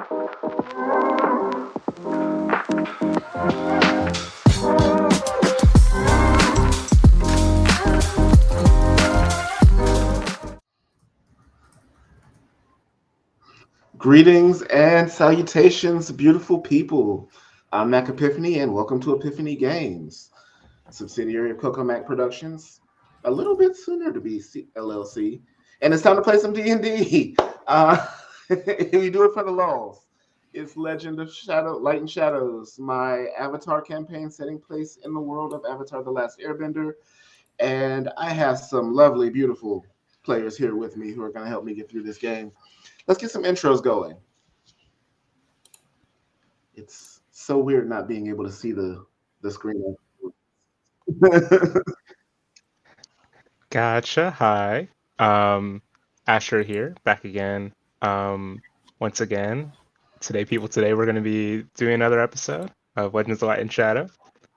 Greetings and salutations, beautiful people. I'm Mac Epiphany, and welcome to Epiphany Games, subsidiary of Coco Mac Productions. A little bit sooner to be LLC, and it's time to play some D&D. We do it for the LOLs. It's Legend of Shadow, Light and Shadows, my Avatar campaign setting place in the world of Avatar: The Last Airbender, and I have some lovely, beautiful players here with me who are going to help me get through this game. Let's get some intros going. It's so weird not being able to see the screen. Gotcha. Hi. Asher here, back again. Once again, today we're going to be doing another episode of Legends of Light and Shadow.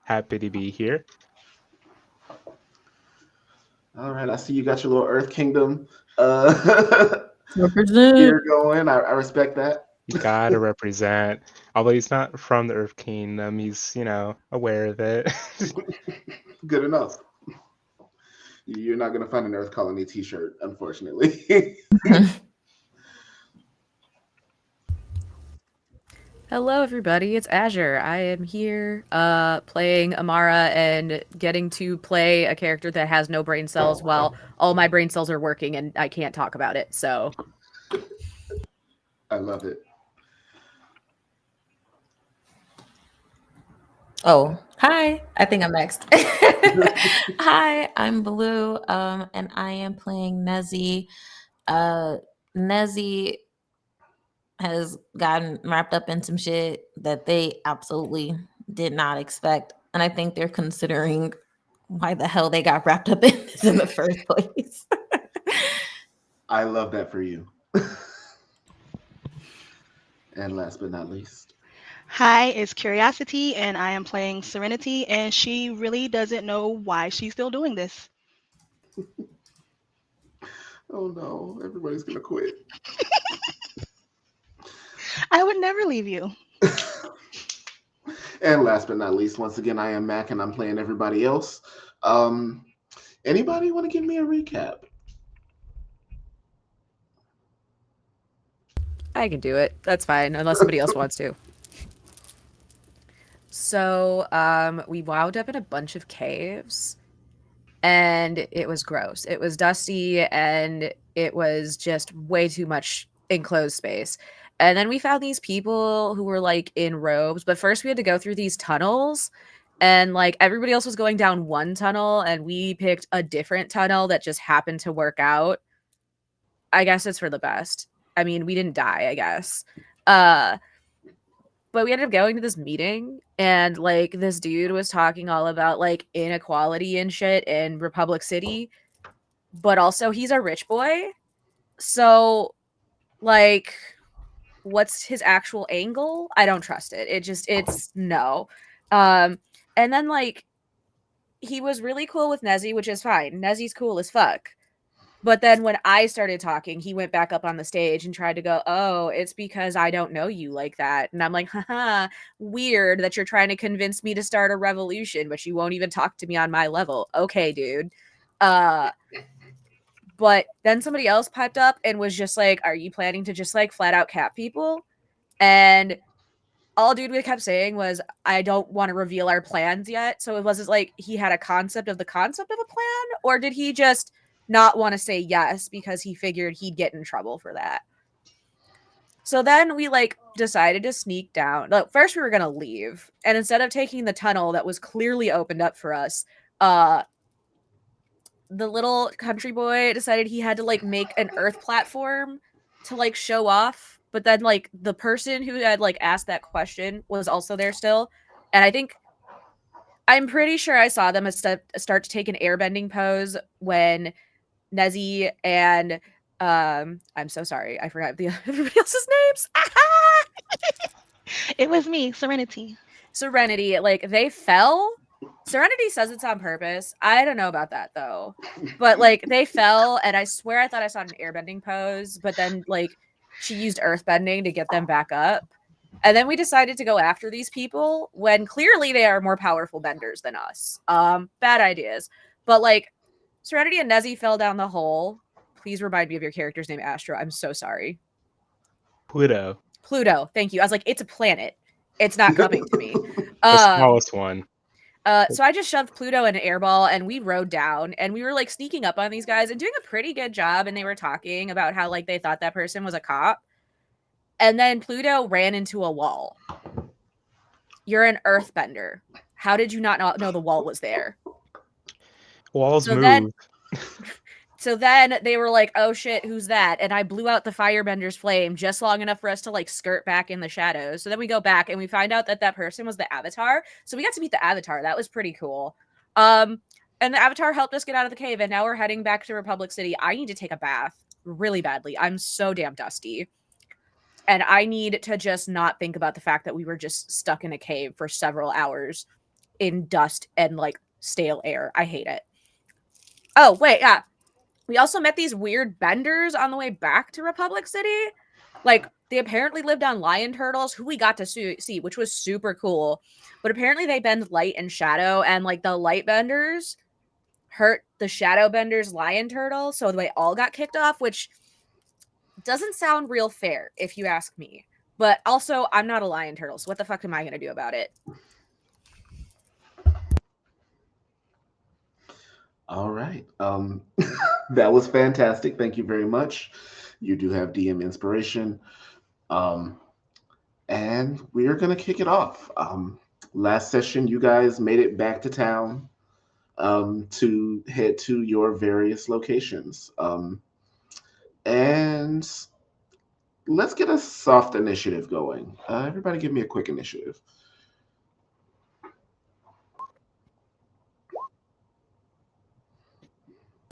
Happy to be here. All right, I see you got your little Earth Kingdom Represent. here going. I respect that. You gotta represent. Although he's not from the Earth Kingdom, he's, aware of it. Good enough. You're not going to find an Earth Colony t-shirt, unfortunately. Hello, everybody. It's Azure. I am here playing Amara and getting to play a character that has no brain cells while all my brain cells are working and I can't talk about it. So I love it. Oh, hi. I think I'm next. Hi, I'm Blue, and I am playing Nezzy. Nezzy has gotten wrapped up in some shit that they absolutely did not expect. And I think they're considering why the hell they got wrapped up in this in the first place. I love that for you. And last but not least. Hi, it's Curiosity, and I am playing Serenity, and she really doesn't know why she's still doing this. Oh no, everybody's going to quit. I would never leave you. And last but not least, once again, I am Mac and I'm playing everybody else. Anybody want to give me a recap? I can do it. That's fine, unless somebody else wants to. So we wound up in a bunch of caves and it was gross. It was dusty and it was just way too much enclosed space. And then we found these people who were like in robes, but first we had to go through these tunnels and like everybody else was going down one tunnel and we picked a different tunnel that just happened to work out. I guess it's for the best. I mean, we didn't die, I guess. But we ended up going to this meeting and like this dude was talking all about like inequality and shit in Republic City, but also he's a rich boy. So like what's his actual angle? I don't trust it. It's no. And then like he was really cool with Nezzy, which is fine. Nezzy's cool as fuck. But then when I started talking, he went back up on the stage and tried to go, oh, it's because I don't know you like that. And I'm like, haha, weird that you're trying to convince me to start a revolution, but you won't even talk to me on my level. Okay, dude. But then somebody else piped up and was just like, are you planning to just like flat out cap people? And all dude kept saying was, I don't want to reveal our plans yet. So it wasn't like he had a concept of the concept of a plan, or did he just not want to say yes because he figured he'd get in trouble for that? So then we like decided to sneak down. Like, first we were gonna leave, and instead of taking the tunnel that was clearly opened up for us, the little country boy decided he had to like make an earth platform to like show off. But then like the person who had like asked that question was also there still, and I'm pretty sure I saw them start to take an airbending pose when Nezzy and I'm so sorry, I forgot everybody else's names. It was me, Serenity. Serenity, like they fell. Serenity says it's on purpose. I don't know about that though. But like they fell and I swear I thought I saw an airbending pose, but then like She used earthbending to get them back up. And then we decided to go after these people when clearly they are more powerful benders than us. Bad ideas. But like Serenity and Nezzy fell down the hole. Please remind me of your character's name, Astra. I'm so sorry. Pluto, Pluto. Thank you. I was like, it's a planet. It's not coming to me. the Um, smallest one. so I just shoved Pluto in an airball and we rode down and we were like sneaking up on these guys and doing a pretty good job. And they were talking about how like they thought that person was a cop. And then Pluto ran into a wall. You're an earthbender. How did you not know the wall was there? Walls So move. then they were like, oh shit, who's that? And I blew out the firebender's flame just long enough for us to like skirt back in the shadows. So then we go back and we find out that that person was the Avatar. So we got to meet the Avatar. That was pretty cool. And the Avatar helped us get out of the cave. And now we're heading back to Republic City. I need to take a bath really badly. I'm so damn dusty. And I need to just not think about the fact that we were just stuck in a cave for several hours in dust and like stale air. I hate it. Oh, wait, yeah. We also met these weird benders on the way back to Republic City. Like, they apparently lived on lion turtles, who we got to see, which was super cool. But apparently they bend light and shadow, and like the light benders hurt the shadow benders lion turtle, so they all got kicked off, which doesn't sound real fair if you ask me. But also, I'm not a lion turtle, so what the fuck am I going to do about it? All right. That was fantastic. Thank you very much. You do have DM inspiration. Um, and we are going to kick it off. Last session, you guys made it back to town to head to your various locations. And let's get a soft initiative going. Everybody, give me a quick initiative.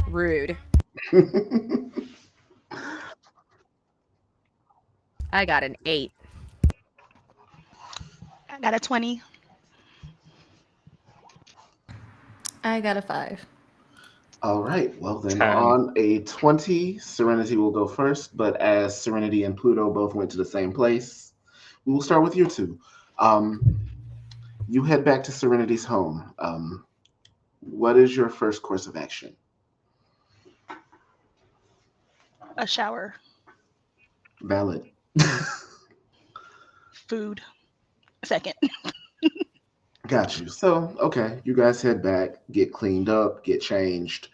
Rude. I got an 8. I got a 20. I got a 5. All right. Well, then 10. on a 20, Serenity will go first. But as Serenity and Pluto both went to the same place, we will start with you two. You head back to Serenity's home. What is your first course of action? A shower. Valid. Food. Second. Got you. So, okay, you guys head back, get cleaned up, get changed,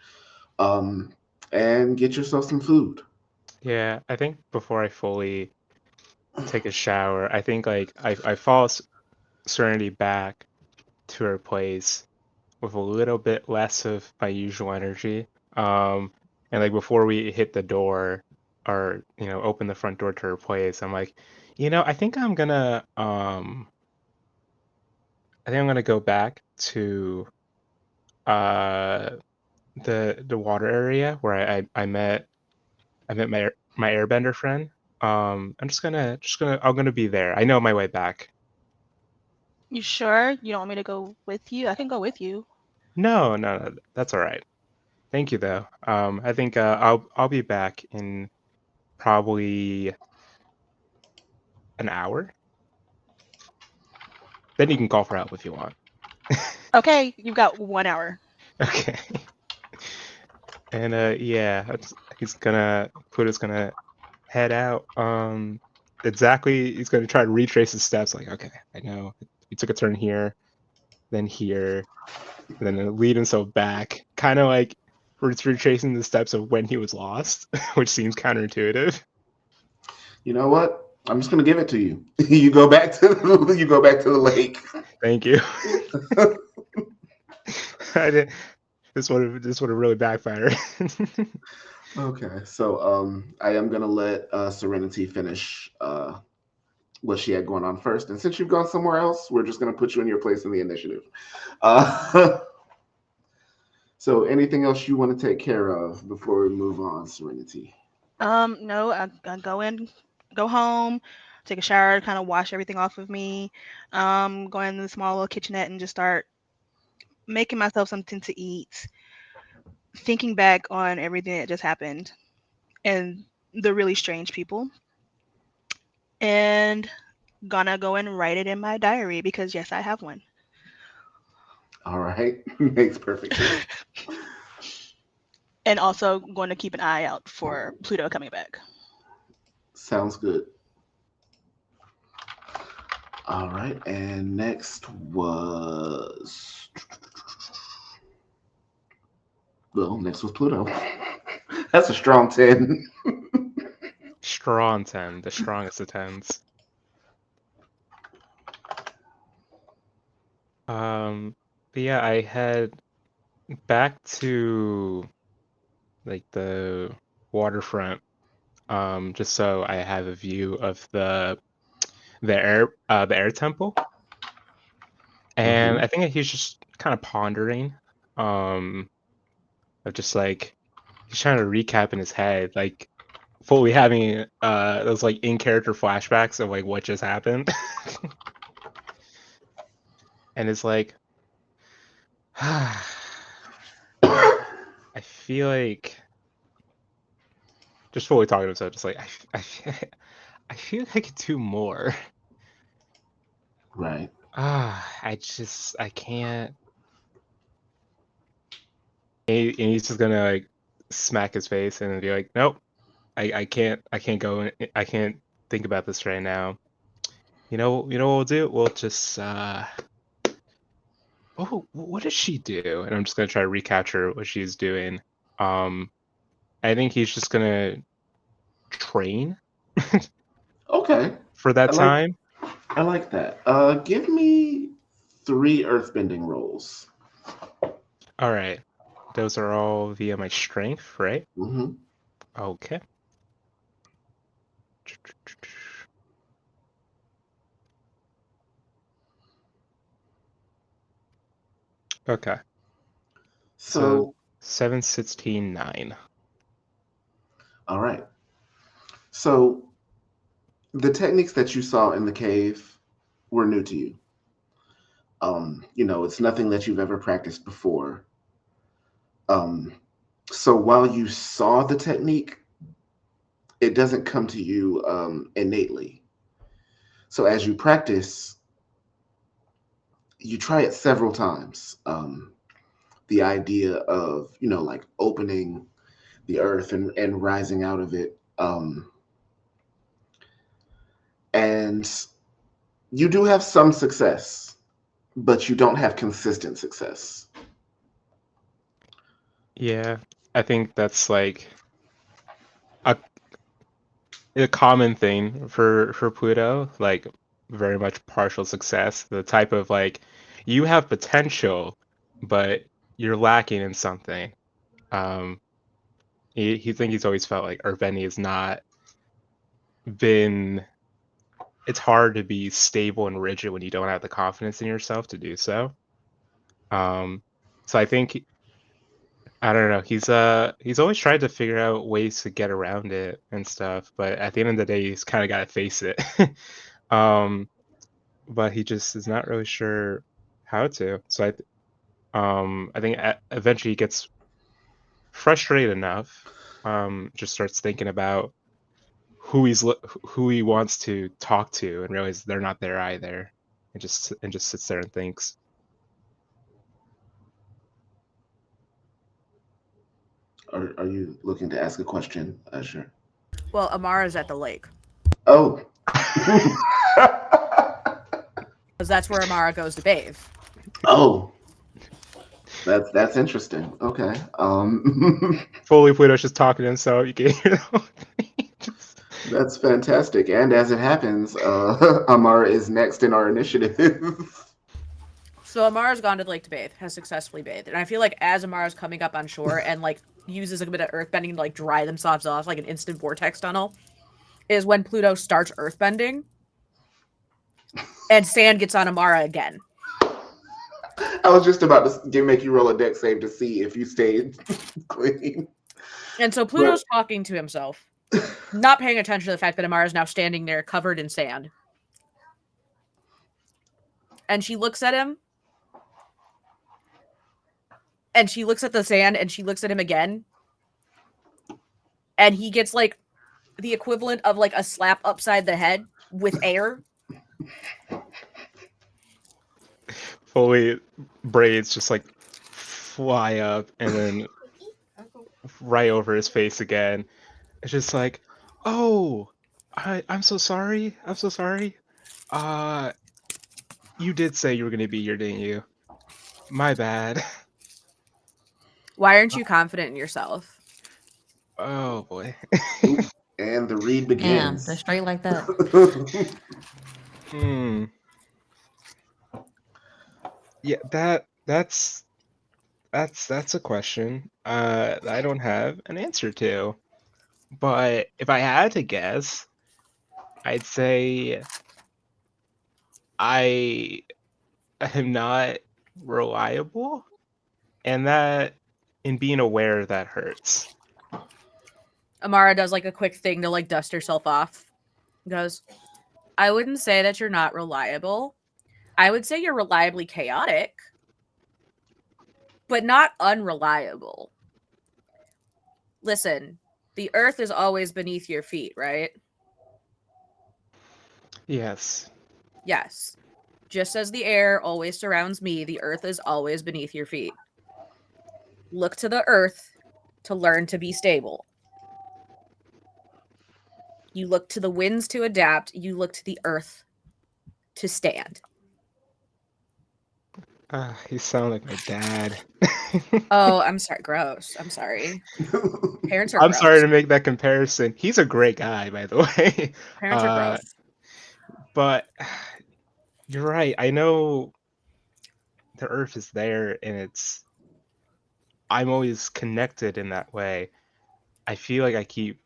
um, and get yourself some food. Yeah, I think before I fully take a shower, I think like I follow Serenity back to her place with a little bit less of my usual energy. And like before we hit the door or open the front door to her place, I'm like, I think I'm gonna go back to uh the water area where I met my airbender friend. I'm gonna be there. I know my way back. You sure you don't want me to go with you? I can go with you. No, no, no, that's all right. Thank you though. I think I'll be back in probably an hour. Then you can call for help if you want. Okay, you've got 1 hour. Okay. And yeah, Pluto's gonna head out. Exactly, he's gonna try to retrace his steps. Like, okay, I know he took a turn here, then here, and then lead himself back. Kind of like retracing the steps of when he was lost, which seems counterintuitive. You know what? I'm just gonna give it to you. You go back to the lake. Thank you. I did. This would have really backfired. Okay, so I am gonna let Serenity finish what she had going on first, and since you've gone somewhere else, we're just gonna put you in your place in the initiative. Uh, so, anything else you want to take care of before we move on, Serenity? No, I go home, take a shower, kind of wash everything off of me. Go in the small little kitchenette and just start making myself something to eat. Thinking back on everything that just happened and the really strange people. and gonna go and write it in my diary because yes, I have one. All right. Makes perfect sense. And also going to keep an eye out for Pluto coming back. Sounds good. All right. And next was. Well, next was Pluto. That's a strong 10. Strong 10, the strongest of 10s. But yeah, I head back to like the waterfront, just so I have a view of the air temple. And Mhm. I think he's just kind of pondering, of just like he's trying to recap in his head, like fully having those like in character flashbacks of like what just happened. And it's like I feel like just fully talking to himself, just like I feel like I could do more. Right. I can't. And he's just gonna like smack his face and be like, nope, I can't go, I can't think about this right now. You know what we'll do? We'll just oh, what does she do? And I'm just gonna try to recapture what she's doing. Um, I think he's just gonna train Okay. for I that like time. I like that. Give me 3 earthbending rolls. All right, those are all via my strength, right? Mm-hmm. Okay. Okay. So So, 7, 16, 9. all right. So the techniques that you saw in the cave were new to you. It's nothing that you've ever practiced before. Um, so while you saw the technique, it doesn't come to you innately. So as you practice, you try it several times. The idea of, like opening the earth and rising out of it. And you do have some success, but you don't have consistent success. Yeah, I think that's like a a common thing for Pluto, like very much partial success. The type of like you have potential, but you're lacking in something. Um, he think he's always felt like Urbeni has not been. It's hard to be stable and rigid when you don't have the confidence in yourself to do so. Um, so I think I don't know. He's always tried to figure out ways to get around it and stuff, but at the end of the day, he's kind of got to face it. um, but he just is not really sure how to. So I think eventually he gets frustrated enough. Just starts thinking about who he wants to talk to, and realize they're not there either, and just sits there and thinks. Are you looking to ask a question, Usher? Well, Amara's at the lake Oh. because that's where Amara goes to bathe. Oh, that's interesting. Okay. Fully Pluto's just talking to himself. You can hear the whole thing. That's fantastic. And as it happens, Amara is next in our initiative. So Amara's gone to the lake to bathe, has successfully bathed, and I feel like as Amara's coming up on shore and like uses a bit of earthbending to like dry themselves off, like an instant vortex tunnel, is when Pluto starts earthbending, and sand gets on Amara again. I was just about to make you roll a deck save to see if you stayed clean. And so Pluto's talking to himself, not paying attention to the fact that Amara's now standing there covered in sand. And she looks at him, and she looks at the sand, and she looks at him again, and he gets like the equivalent of like a slap upside the head with air. Fully braids just like fly up and then right over his face again. It's just like, oh, I'm so sorry. I'm so sorry. Uh, you did say you were gonna be here, didn't you? My bad. Why aren't you confident in yourself? Oh boy. And the read Damn, begins. they're straight like that. Hmm. Yeah, that's a question I don't have an answer to. But if I had to guess, I'd say I am not reliable, and that in being aware that hurts. Amara does like a quick thing to like dust herself off. Goes, I wouldn't say that you're not reliable. I would say you're reliably chaotic, but not unreliable. Listen, the earth is always beneath your feet, right? Yes. Yes. Just as the air always surrounds me, the earth is always beneath your feet. Look to the earth to learn to be stable. You look to the winds to adapt. You look to the earth to stand. You sound like my dad. Oh, I'm sorry. Gross. I'm sorry. Parents are I'm gross. sorry to make that comparison. He's a great guy, by the way. Parents are gross. But you're right. I know the earth is there and I'm always connected in that way. I feel like I keep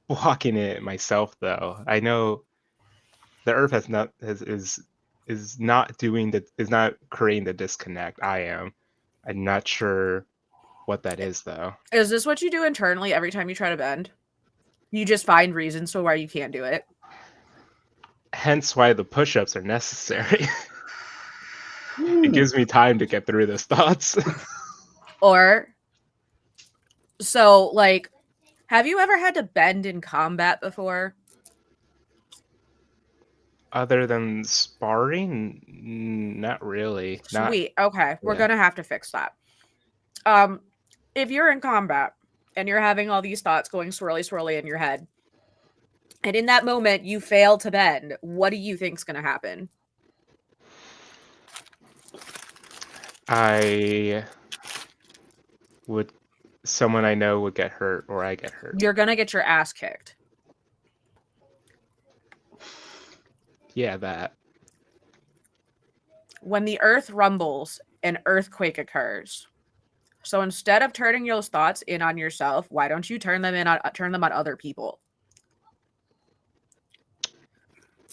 blocking it myself though. I know the earth is not creating the disconnect. I am. I'm not sure what that is though. Is this what you do internally every time you try to bend? You just find reasons to why you can't do it. Hence why the push-ups are necessary. It gives me time to get through those thoughts. Or, so, like, have you ever had to bend in combat before? Other than sparring, not really. Sweet. Okay, we're Yeah. gonna have to fix that. If you're in combat and you're having all these thoughts going swirly in your head, and in that moment you fail to bend, what do you think's gonna happen? Someone I know would get hurt or I get hurt. You're gonna get your ass kicked. Yeah, that. When the earth rumbles, an earthquake occurs. So instead of turning those thoughts in on yourself, why don't you turn them on other people?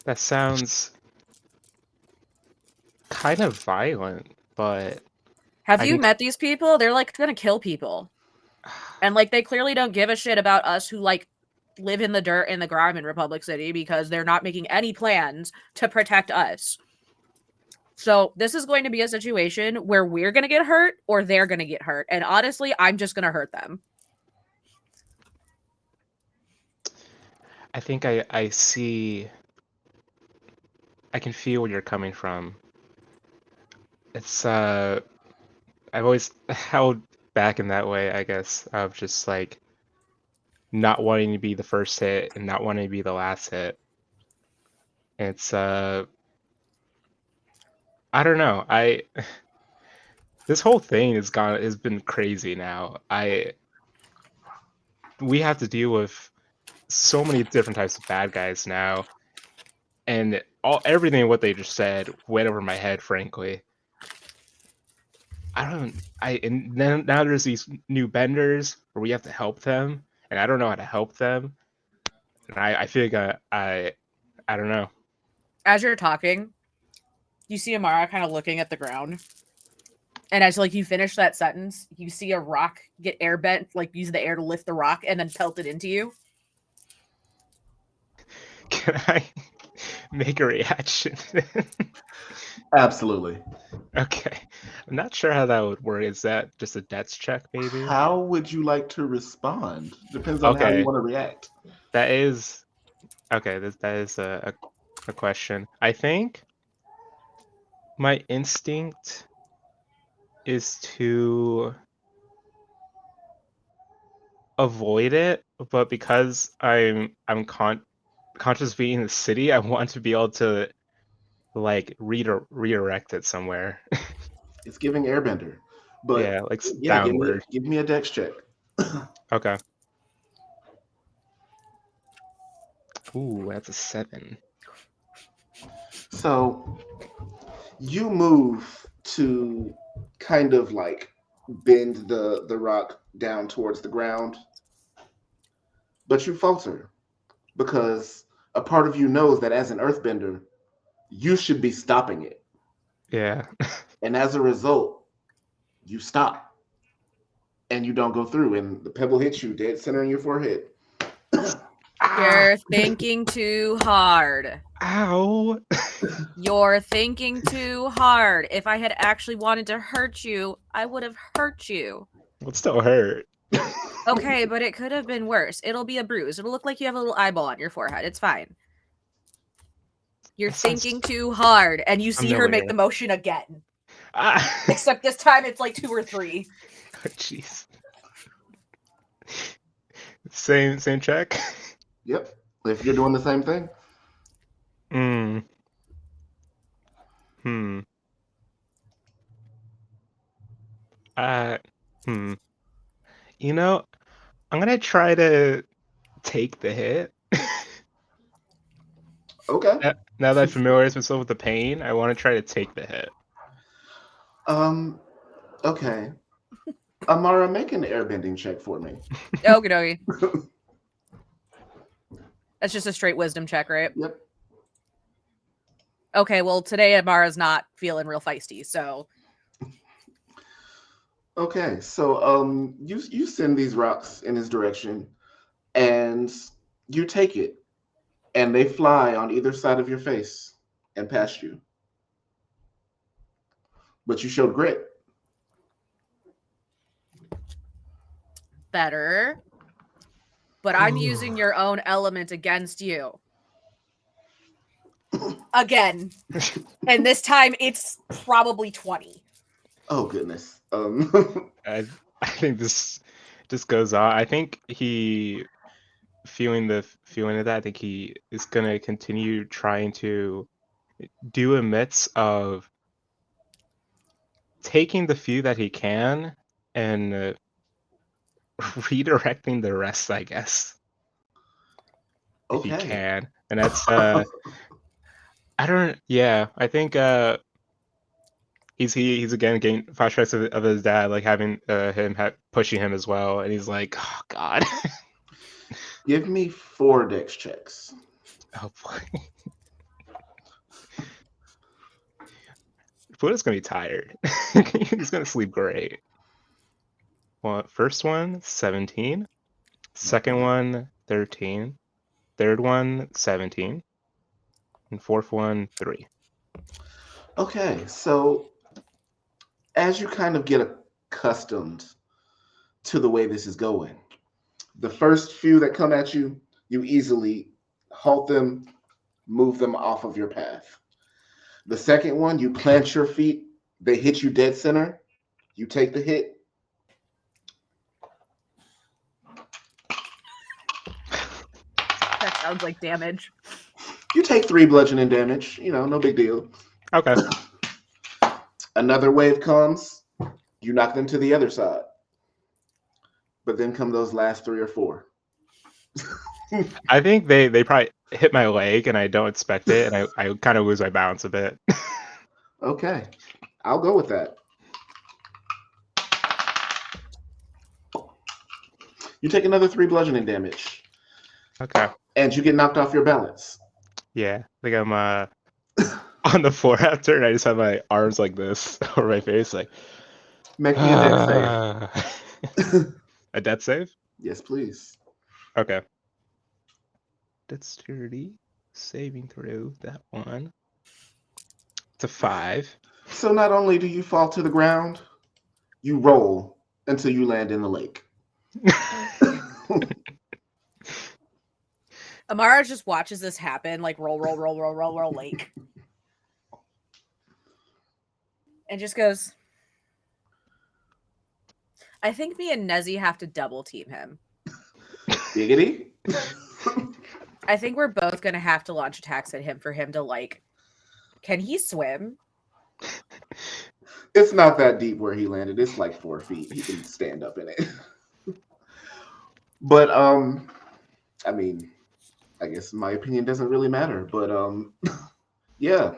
That sounds kind of violent, but Have I you can met these people? They're like gonna kill people. And like they clearly don't give a shit about us who like live in the dirt and the grime in Republic City because they're not making any plans to protect us. So this is going to be a situation where we're going to get hurt or they're going to get hurt. And honestly, I'm just going to hurt them. I think I see. I can feel where you're coming from. It's I've always held back in that way, I guess, of just like not wanting to be the first hit and not wanting to be the last hit. It's I don't know. This whole thing has been crazy now. We have to deal with so many different types of bad guys now, and everything what they just said went over my head, frankly. And then now there's these new benders where we have to help them, and I don't know how to help them, and I feel like I don't know. As you're talking, you see Amara kind of looking at the ground. And as like you finish that sentence, you see a rock get air bent, like use the air to lift the rock and then pelt it into you. Can I make a reaction? Absolutely. Okay. I'm not sure how that would work. Is that just a dex check, maybe? How would you like to respond? Depends on how you Okay. want to react. That is Okay, that is a question. I think my instinct is to avoid it, but because conscious being in the city, I want to be able to like redirect it somewhere. It's giving Airbender, but Yeah, like yeah, downward. give me a dex check. Okay. Ooh, that's a 7. So you move to kind of like bend the rock down towards the ground, but you falter because a part of you knows that as an earthbender, you should be stopping it. Yeah. And as a result, you stop and you don't go through, and the pebble hits you dead center in your forehead. You're thinking too hard. Ow. You're thinking too hard. If I had actually wanted to hurt you, I would have hurt you. It still hurt. Okay, but it could have been worse. It'll be a bruise. It'll look like you have a little eyeball on your forehead. It's fine. You're That sounds thinking too hard, and you see her make familiar. the motion again. Ah. Except this time it's like 2 or 3. Oh, jeez. Same check. Yep. If you're doing the same thing. Hmm. Hmm. You know, I'm gonna try to take the hit. Okay. Now that I familiarize myself with the pain, I want to try to take the hit. Okay. Amara, make an airbending check for me. Okie dokie. That's just a straight wisdom check, right? Yep. Okay, well, today Amara's not feeling real feisty, so. Okay, so you send these rocks in his direction, and you take it, and they fly on either side of your face and past you. But you showed grit. Better. But I'm using your own element against you. Again. And this time it's probably 20. Oh goodness. I think this just goes on. I think he feeling of that. I think he is gonna continue trying to do a mix of taking the few that he can and redirecting the rest, I guess. If he Okay. can. And that's I think he's again getting flashbacks of his dad, like having him pushing him as well, and he's like, oh god. Give me 4 dex checks. Oh boy. Pluto's gonna be tired. He's gonna sleep great. Well, first one, 17. Second one, 13. Third one, 17. And fourth one, 3. Okay, so as you kind of get accustomed to the way this is going, the first few that come at you, you easily halt them, move them off of your path. The second one, you plant your feet, they hit you dead center, you take the hit. That sounds like damage. You take 3 bludgeoning damage, no big deal. Okay. Another wave comes, you knock them to the other side. But then come those last 3 or 4. I think they probably hit my leg and I don't expect it, and I kind of lose my balance a bit. Okay, I'll go with that. You take another 3 bludgeoning damage. Okay. And you get knocked off your balance. Yeah, I think I'm on the floor after, and I just have my arms like this over my face, like. Make me a dex save. A death save? Yes, please. Okay. Dexterity saving throw, that one. It's a 5. So not only do you fall to the ground, you roll until you land in the lake. Amara just watches this happen, like roll, lake. And just goes, I think me and Nezzy have to double team him. Giggity. I think we're both going to have to launch attacks at him for him to, like, can he swim? It's not that deep where he landed. It's like 4 feet. He can stand up in it. But I mean, I guess my opinion doesn't really matter. But yeah,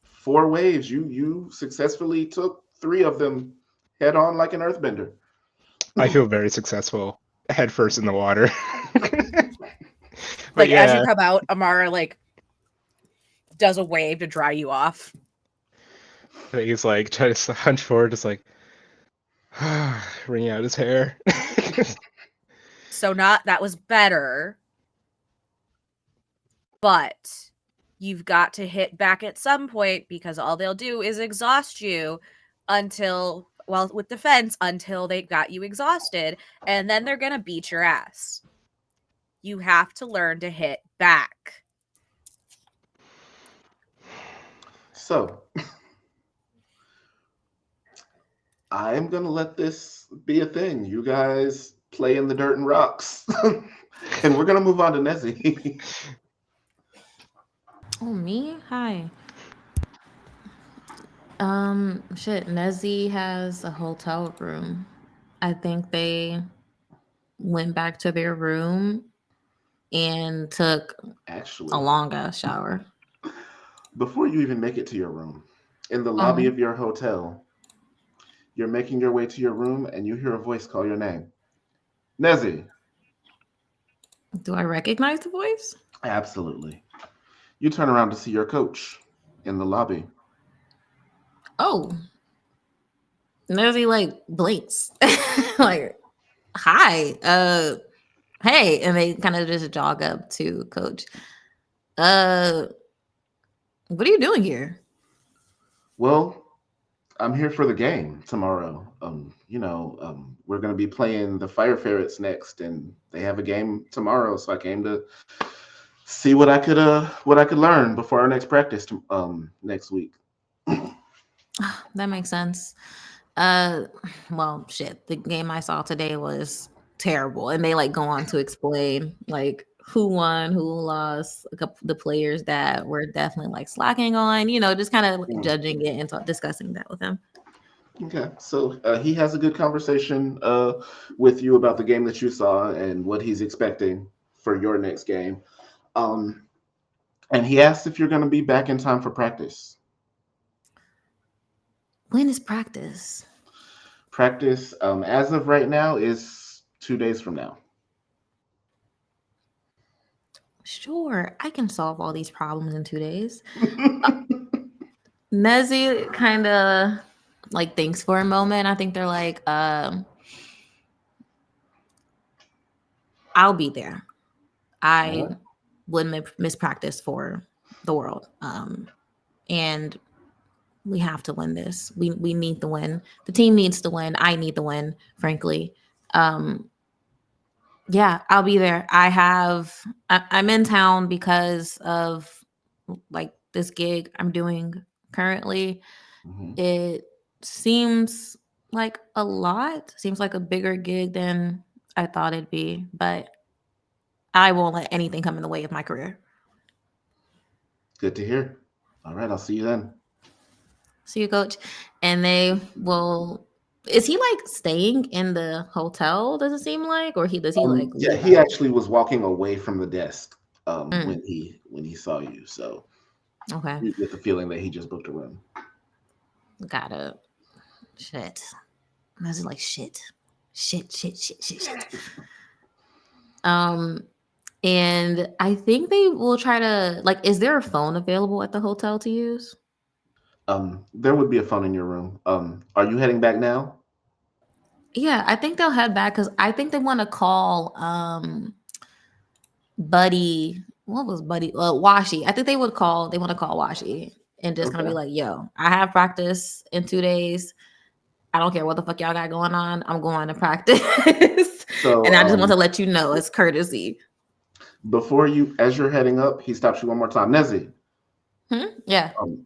4 waves. You successfully took 3 of them head on like an earthbender. I feel very successful head first in the water. Like, yeah, as you come out, Amara, like, does a wave to dry you off. I think he's like trying to hunch forward, just like wringing out his hair. So that was better. But you've got to hit back at some point because all they'll do is exhaust you until, well, with defense, until they got you exhausted. And then they're going to beat your ass. You have to learn to hit back. So I'm gonna let this be a thing. You guys play in the dirt and rocks. And we're gonna move on to Nezzy. Oh, me? Hi. Shit, Nezzy has a hotel room. I think they went back to their room and took a Actually, long ass shower. before you even make it to your room, in the lobby of your hotel, you're making your way to your room and you hear a voice call your name. Nezzy. Do I recognize the voice? Absolutely. You turn around to see your coach in the lobby. Oh, Nezzy like blinks, like, "Hi, hey," and they kind of just jog up to Coach. What are you doing here? Well, I'm here for the game tomorrow. We're going to be playing the Fire Ferrets next, and they have a game tomorrow. So I came to see what I could learn before our next practice next week. That makes sense. Well, shit. The game I saw today was terrible, and they like go on to explain like who won, who lost, a couple the players that were definitely like slacking on, just kind of judging it and discussing that with him. Okay, so he has a good conversation with you about the game that you saw and what he's expecting for your next game. And he asked if you're going to be back in time for practice. When is practice? Practice, as of right now, is 2 days from now. Sure, I can solve all these problems in 2 days. Nezzy kind of like thinks for a moment. I think they're like, I'll be there. I wouldn't miss practice for the world. And we have to win this. We need the win. The team needs to win. I need the win, frankly. Yeah, I'll be there. I'm in town because of like this gig I'm doing currently. Mhm. It seems like a lot. Seems like a bigger gig than I thought it'd be, but I won't let anything come in the way of my career. Good to hear. All right, I'll see you then. See you, coach. And they will. Is he like staying in the hotel? Does it seem like, or does he like? Yeah, leave he out? actually was walking away from the desk Mm. when he saw you. So Okay, you get the feeling that he just booked a room. got it. Shit. I was like shit. And I think they will try to like. Is there a phone available at the hotel to use? There would be a phone in your room. Are you heading back now? Yeah, I think they'll head back because I think they want to call Buddy. What was Buddy? Washi. I think they want to call Washi and just kind of Okay. be like, "Yo, I have practice in 2 days. I don't care what the fuck y'all got going on. I'm going to practice, So and I just want to let you know it's courtesy." Before you, as you're heading up, he stops you one more time. Nezzy, Yeah. um,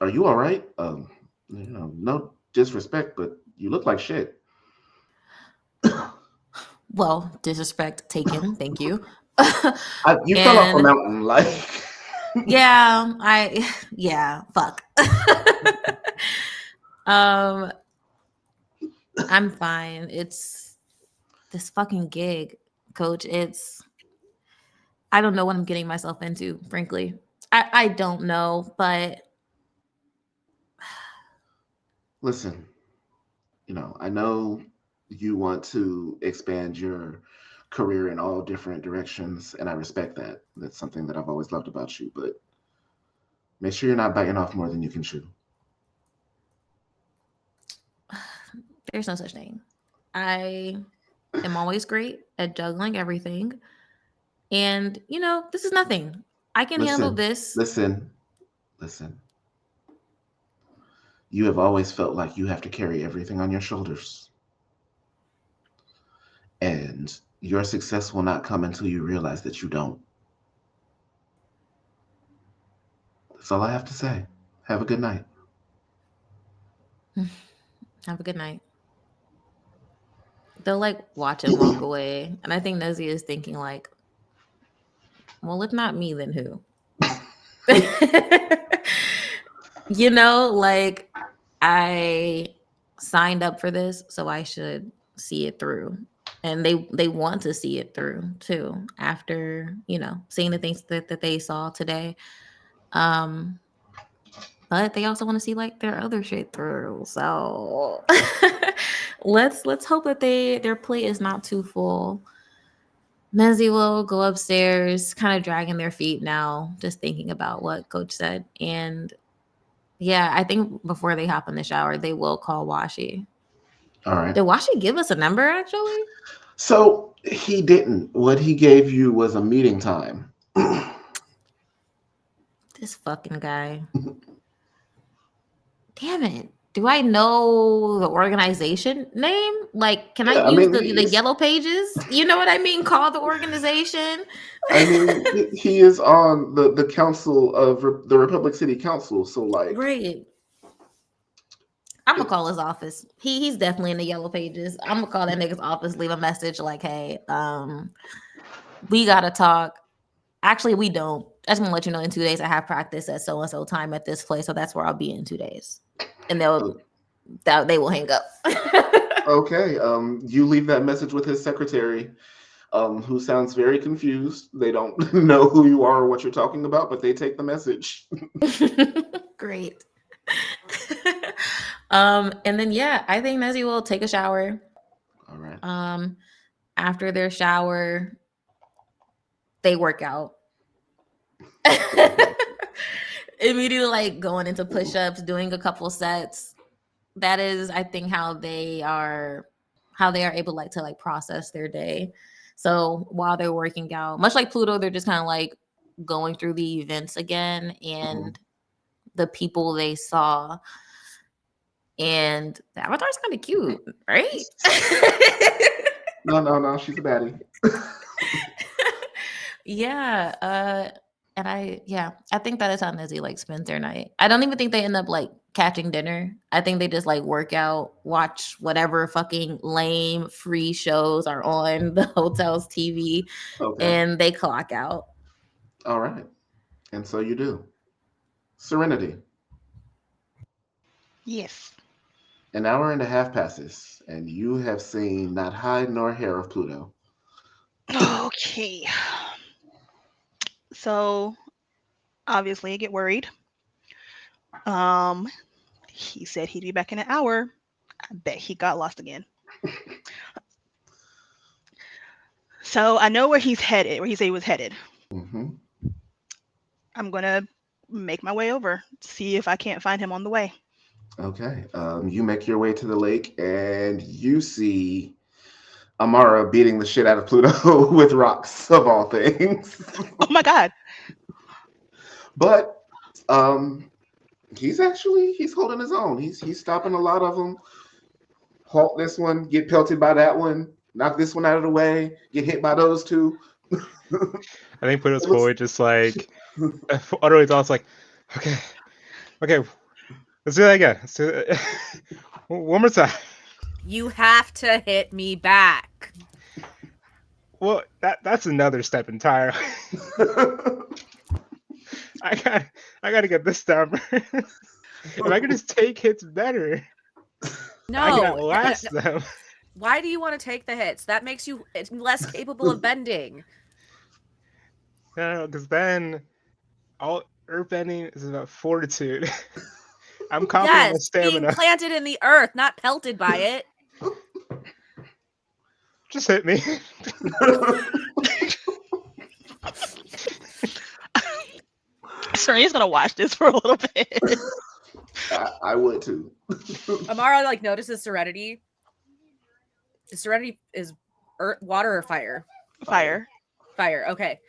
are you all right? No disrespect, but you look like shit. Well, disrespect taken. Thank you. You fell off a And mountain, like. yeah, yeah, fuck. um, I'm fine. It's this fucking gig, coach. I don't know what I'm getting myself into, frankly. I don't know, but Listen, I know you want to expand your career in all different directions, and I respect that. That's something that I've always loved about you, but make sure you're not biting off more than you can chew. there's no such thing. I am always great at juggling everything. And, this is nothing. I can handle Listen, this. listen, listen. You have always felt like you have to carry everything on your shoulders. And your success will not come until you realize that you don't. That's all I have to say. Have a good night. Have a good night. They'll like watch him walk away. And I think Nezzy is thinking like, well, if not me, then who? Like I signed up for this, so I should see it through. And they want to see it through too after, seeing the things that they saw today. Um but they also want to see like their other shit through. So let's hope that their plate is not too full. Menzie will go upstairs, kind of dragging their feet now, just thinking about what Coach said. And yeah, I think before they hop in the shower, they will call Washi. All right. Did Washi give us a number actually? So he didn't. What he gave you was a meeting time. This fucking guy. Damn it. Do I know the organization name? Like, can I Yeah, I use mean, the yellow pages? You know what I mean? Call the organization. he is on the council of the Republic City Council. So like, Right. I'm gonna call his office. He's definitely in the yellow pages. I'm gonna call that nigga's office, leave a message like, hey, we gotta talk. Actually, we don't. I just want to let you know in 2 days I have practice at so and so time at this place, so that's where I'll be in 2 days, and they will hang up. okay, you leave that message with his secretary, who sounds very confused. They don't know who you are or what you're talking about, but they take the message. Great. And then yeah, I think Nezzy will take a shower. All right. After their shower, they work out. Immediately like going into push-ups, doing a couple sets. That is, I think, how they are able like to like process their day. So while they're working out, much like Pluto, they're just kind of like going through the events again and the people they saw. And the avatar's kind of cute, right? No, she's a baddie. Yeah. And I think that is how Nezzy like spends their night. I don't even think they end up like catching dinner. I think they just like work out, watch whatever fucking lame free shows are on the hotel's TV, Okay. and they clock out. All right. And so you do. Serenity. Yes. An hour and a half passes, and you have seen not hide nor hair of Pluto. Okay. So obviously I get worried. He said he'd be back in an hour. I bet he got lost again. So I know where he's headed, where he said he was headed. Mm-hmm. I'm gonna make my way over, see if I can't find him on the way. Okay. You make your way to the lake, and you see Amara beating the shit out of Pluto with rocks, of all things. Oh my god. But he's holding his own. He's stopping a lot of them. Halt this one, get pelted by that one, knock this one out of the way, get hit by those two. I think Pluto's fully just like utterly thoughts like, okay, let's do that again. Let's do it. One more time. You have to hit me back. Well, that's another step entirely. I gotta get this down first. If I could just take hits better, I can No. outlast them. Why do you want to take the hits? That makes you less capable of bending. No, because then all earthbending is about fortitude. I'm confident in my Yes, being stamina. planted in the earth, not pelted by it. Just hit me. Serena's gonna watch this for a little bit. I would too. Amara like notices Serenity. Serenity is water or fire? Fire. Fire. Okay.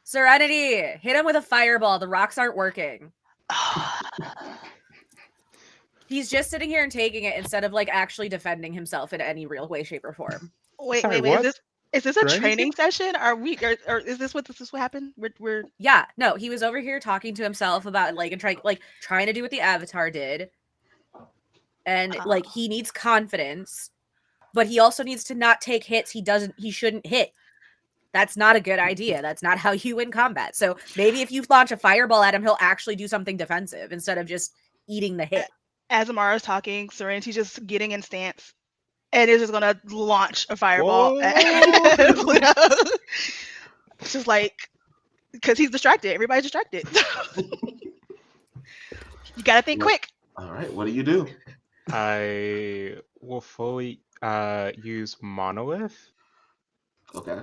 Serenity, hit him with a fireball. The rocks aren't working. He's just sitting here and taking it instead of like actually defending himself in any real way, shape, or form. Wait, Sorry, wait. what? Is this a Serenity? training session? Are we or is this what happened? We're Yeah, no, he was over here talking to himself about like and trying to do what the Avatar did. And like he needs confidence, but he also needs to not take hits he shouldn't hit. That's not a good idea. That's not how you win combat. So maybe if you launch a fireball at him, he'll actually do something defensive instead of just eating the hit. as Amara's talking, Serenity's just getting in stance and is just gonna launch a fireball Whoa. at Pluto. It's just like because he's distracted. Everybody's distracted. You gotta think quick. All right, what do you do? I will fully use monolith. Okay.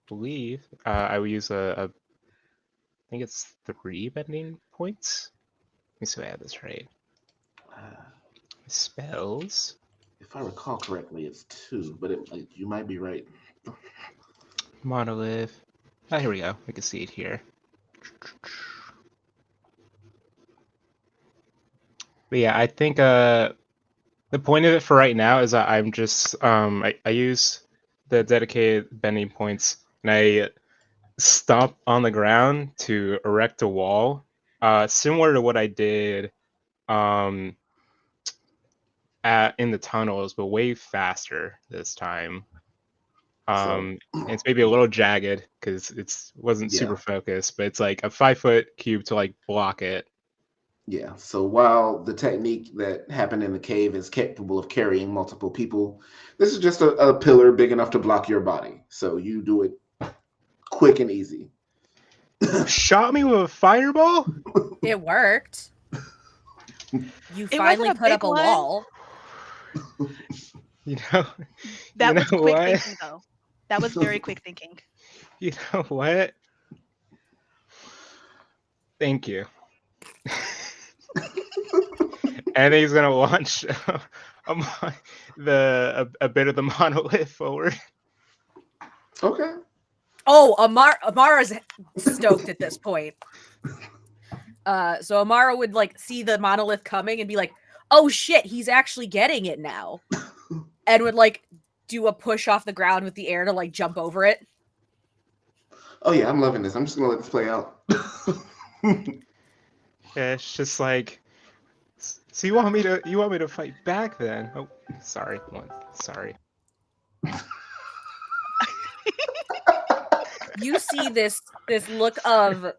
Believe I will use I think it's 3 bending points. Let me see if I have this right. Spells. If I recall correctly, it's 2, but you might be right. Monolith. Ah, here we go. We can see it here. But yeah, I think the point of it for right now is that I'm just I use the dedicated bending points and I stomp on the ground to erect a wall, similar to what I did in the tunnels, but way faster this time. And it's maybe a little jagged because it wasn't super focused, but it's like a 5-foot cube to like block it. Yeah. So while the technique that happened in the cave is capable of carrying multiple people, this is just a pillar big enough to block your body. So you do it quick and easy. Shot me with a fireball? It worked. You It finally wasn't a put up big a one. wall. You know, That you was know quick what? thinking, though. That was very quick thinking. You know what? Thank you. And he's gonna launch a bit of the monolith forward. Okay. Oh, Amara's stoked at this point. So Amara would like see the monolith coming and be like, "Oh shit, he's actually getting it now," and would like do a push off the ground with the air to like jump over it. Oh yeah, I'm loving this. I'm just gonna let this play out. Yeah, it's just like, so you want me to fight back then? Oh, sorry, sorry. You see this look of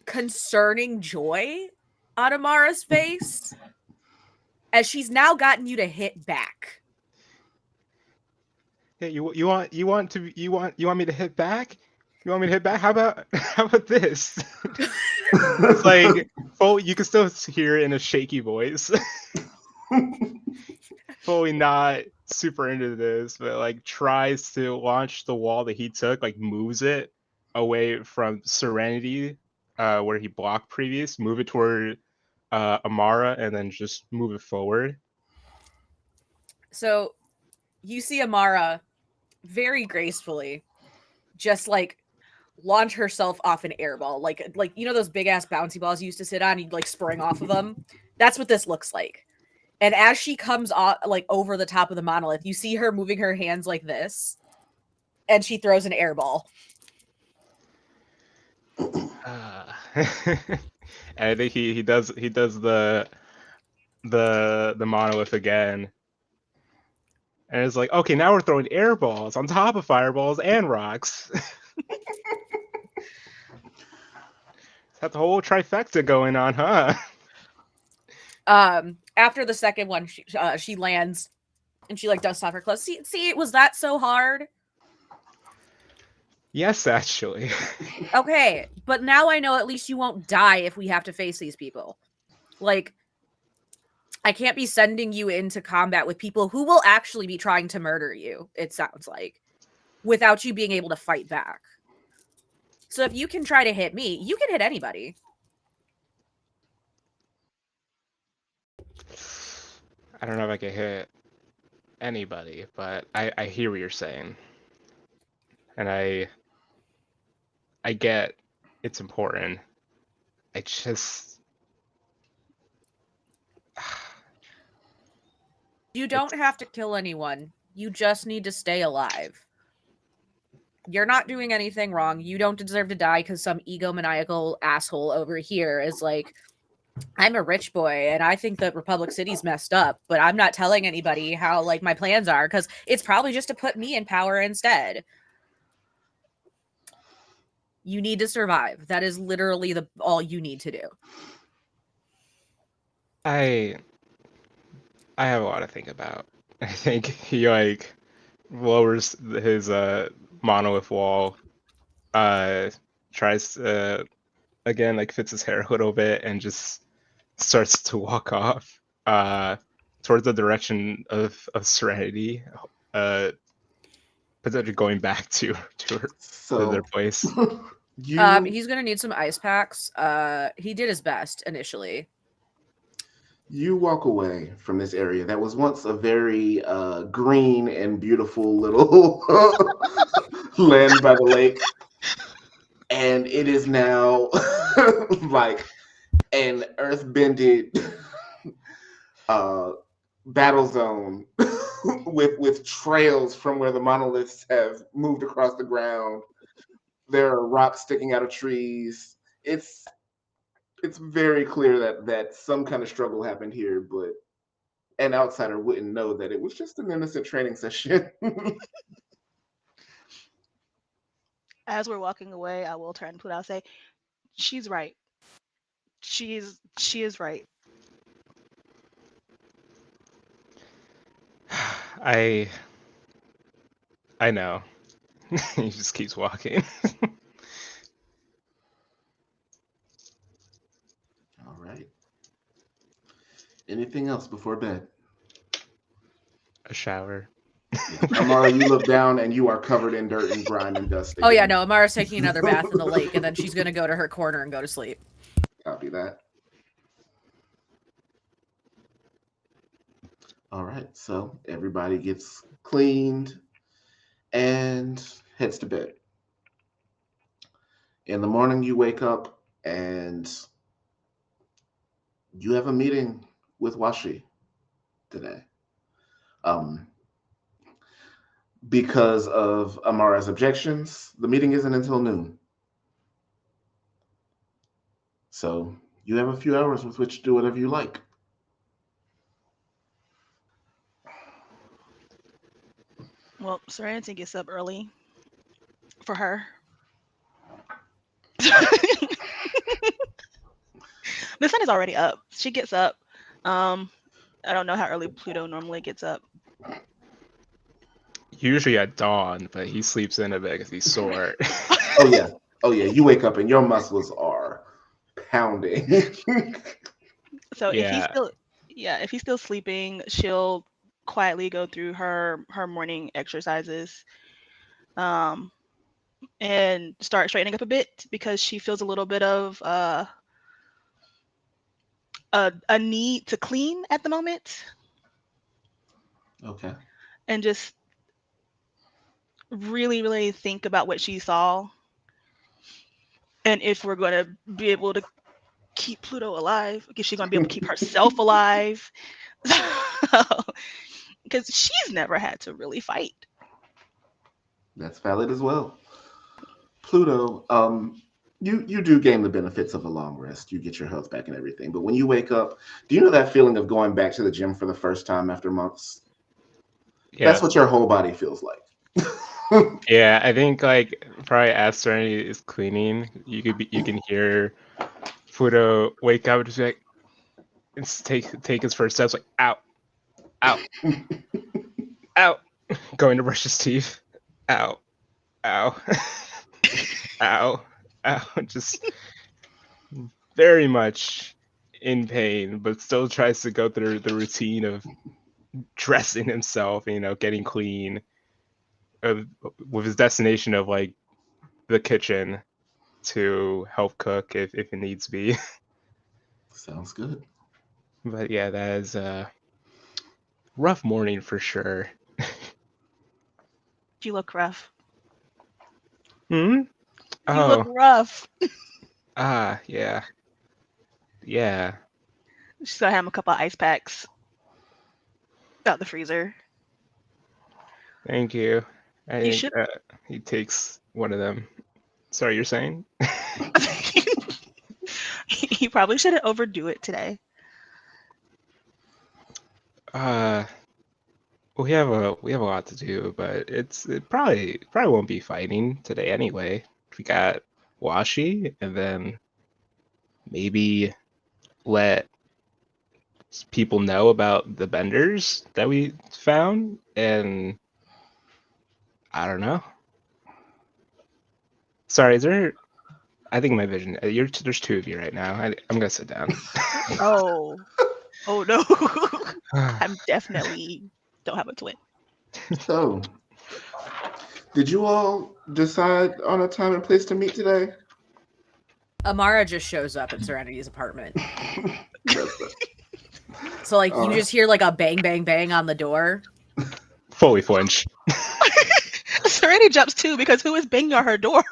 concerning joy on Amara's face as she's now gotten you to hit back. Yeah, you want me to hit back? You want me to hit back? How about this? It's like, you can still hear it in a shaky voice. Fully not super into this, but like tries to launch the wall that he took, like moves it away from Serenity, where he blocked previous, move it toward Amara, and then just move it forward. So you see Amara very gracefully just like launch herself off an airball, like you know those big ass bouncy balls you used to sit on, you'd like spring off of them. That's what this looks like. And as she comes off like over the top of the monolith, you see her moving her hands like this, and she throws an air ball. And I think he does the monolith again, and it's like, okay, now we're throwing air balls on top of fireballs and rocks. Got the whole trifecta going on, huh? After the second one, she lands and she like dusts off her clothes. See, was that so hard? Yes, actually. Okay, but now I know at least you won't die if we have to face these people. Like, I can't be sending you into combat with people who will actually be trying to murder you, it sounds like, without you being able to fight back. So if you can try to hit me, you can hit anybody. I don't know if I can hit anybody, but I hear what you're saying. And I get it's important. I just You don't have to kill anyone. You just need to stay alive. You're not doing anything wrong. You don't deserve to die because some egomaniacal asshole over here is like, I'm a rich boy and I think that Republic City's messed up, but I'm not telling anybody how like my plans are because it's probably just to put me in power instead. You need to survive. That is literally all you need to do. I have a lot to think about. I think he like lowers his monolith wall, tries to again like fits his hair a little bit and just starts to walk off towards the direction of Serenity, potentially going back to their So place. you He's gonna need some ice packs. He did his best initially. you walk away from this area that was once a very green and beautiful little land by the lake, and it is now like an earth-bended uh, battle zone with trails from where the monoliths have moved across the ground. There are rocks sticking out of trees. It's very clear that some kind of struggle happened here, but an outsider wouldn't know that it was just an innocent training session. As we're walking away, I will turn to Pluto. I'll say, "She's right. She is right." I know. He just keeps walking. All right. Anything else before bed? A shower. Amara, you look down and you are covered in dirt and grime and dust again. Oh yeah, no, Amara's taking another bath in the lake and then she's gonna go to her corner and go to sleep. Copy that. All right, so everybody gets cleaned and heads to bed. In the morning, you wake up and you have a meeting with Washi today. Um, because of Amara's objections, the meeting isn't until noon. So you have a few hours with which to do whatever you like. Well, Serenity gets up early for her. The sun is already up. She gets up. I don't know how early Pluto normally gets up. Usually at dawn, but he sleeps in a bit because he's sore. Oh yeah. Oh yeah. You wake up and your muscles are pounding. So Yeah. if he's still sleeping, she'll quietly go through her morning exercises, um, and start straightening up a bit because she feels a little bit of a need to clean at the moment, Okay. and just really really think about what she saw and if we're going to be able to keep Pluto alive, if she's going to be able to keep herself alive, because she's never had to really fight. That's valid as well. Pluto, you do gain the benefits of a long rest. You get your health back and everything. But when you wake up, do you know that feeling of going back to the gym for the first time after months? That's Yeah. what your whole body feels like. Yeah, I think like probably as Serenity is cleaning, you can hear Fudo wake up and just be like take his first steps like out, out, out, going to brush his teeth. Ow, ow, ow, ow. Just very much in pain, but still tries to go through the routine of dressing himself, getting clean, uh, with his destination of like the kitchen to help cook if it needs to be. Sounds good. But yeah, that is a rough morning for sure. You look rough. Hmm? You look Oh, rough. yeah. Yeah. She's gonna have a couple of ice packs out the freezer. Thank you. I You think should. he takes one of them. Sorry, you're saying? You probably shouldn't overdo it today. Uh, we have a lot to do, but it probably won't be fighting today anyway. We got Washi, and then maybe let people know about the benders that we found, and I don't know. Sorry, is there? I think my vision. There's two of you right now. I'm gonna sit down. Oh, oh no. I'm definitely don't have a twin. So, did you all decide on a time and place to meet today? Amara just shows up at Serenity's apartment. That's it. So like All you right. just hear like a bang bang bang on the door. Fully flinch. Serenity jumps too because who is banging on her door?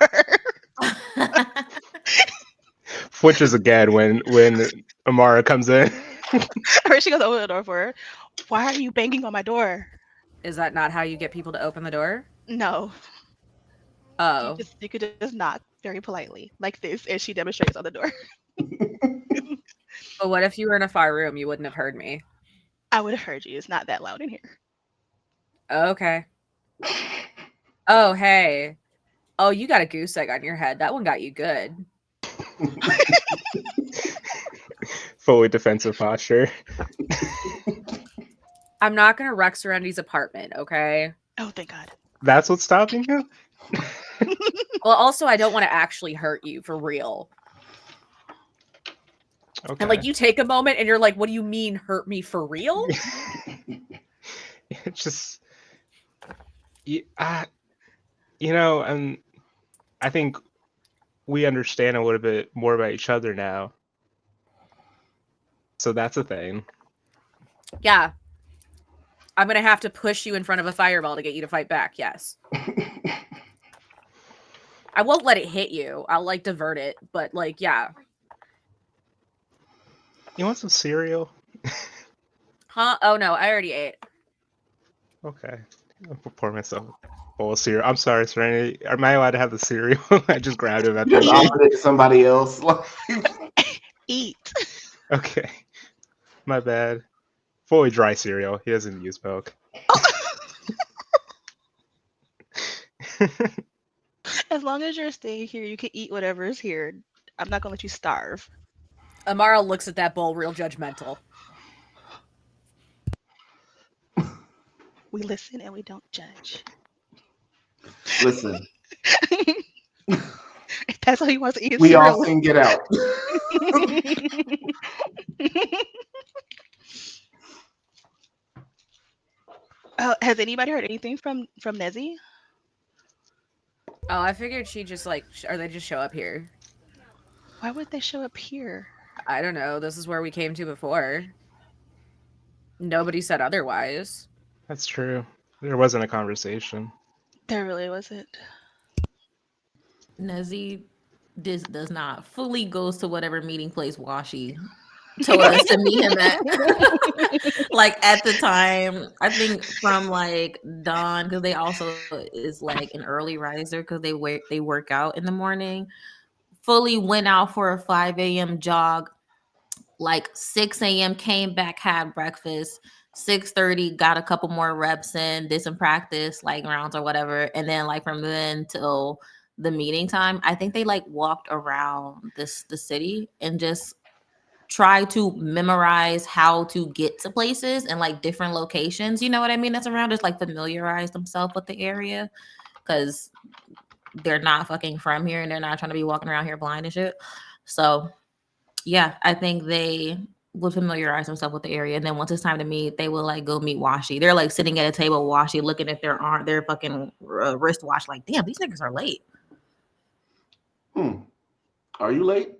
Flinches again when Amara comes in. Or she goes open the door for her. Why are you banging on my door? Is that not how you get people to open the door? No, Oh. you could just knock very politely like this, and she demonstrates on the door. But what if you were in a far room? You wouldn't have heard me. I would have heard you. It's not that loud in here. Okay. Oh, hey. Oh, you got a goose egg on your head. That one got you good. Fully defensive posture. I'm not gonna wreck Serenity's apartment, okay? Oh, thank God. That's what's stopping you? Well, also I don't want to actually hurt you for real. Okay. And like you take a moment and you're like, what do you mean hurt me for real? It's just and I think we understand a little bit more about each other now. So that's a thing. Yeah. I'm gonna have to push you in front of a fireball to get you to fight back, yes. I won't let it hit you. I'll like divert it, but like, yeah. You want some cereal? Huh? Oh no, I already ate. Okay. I'll pour myself a bowl of cereal. I'm sorry, Serenity. Am I allowed to have the cereal? I just grabbed it at You the just gate. offered it to somebody else. Eat. Okay. My bad. Fully dry cereal. He doesn't use milk. As long as you're staying here, you can eat whatever is here. I'm not gonna let you starve. Amara looks at that bowl real judgmental. We listen and we don't judge. Listen, If that's how he wants to eat his we all cereal. sing Get Out. Has anybody heard anything from Nezzy? Oh, I figured she just like, or they just show up here. Why would they show up here? I don't know. This is where we came to before. Nobody said otherwise. That's true. There wasn't a conversation. There really wasn't. Nezzy does not fully goes to whatever meeting place Washi told us to meet him at. Like at the time, I think from like dawn, because they also is like an early riser because they work out in the morning. Fully went out for a 5 a.m. jog. Like 6 a.m. came back, had breakfast. 6:30 got a couple more reps in, did some practice like rounds or whatever, and then like from then till the meeting time, I think they like walked around the city and just try to memorize how to get to places and like different locations. You know what I mean? That's around, just like familiarize themselves with the area because they're not fucking from here and they're not trying to be walking around here blind and shit. So yeah, I think they would familiarize themselves with the area, and then once it's time to meet, they will like go meet Washi. They're like sitting at a table, Washi, looking at their fucking wristwatch, like, damn, these niggas are late. Are you late?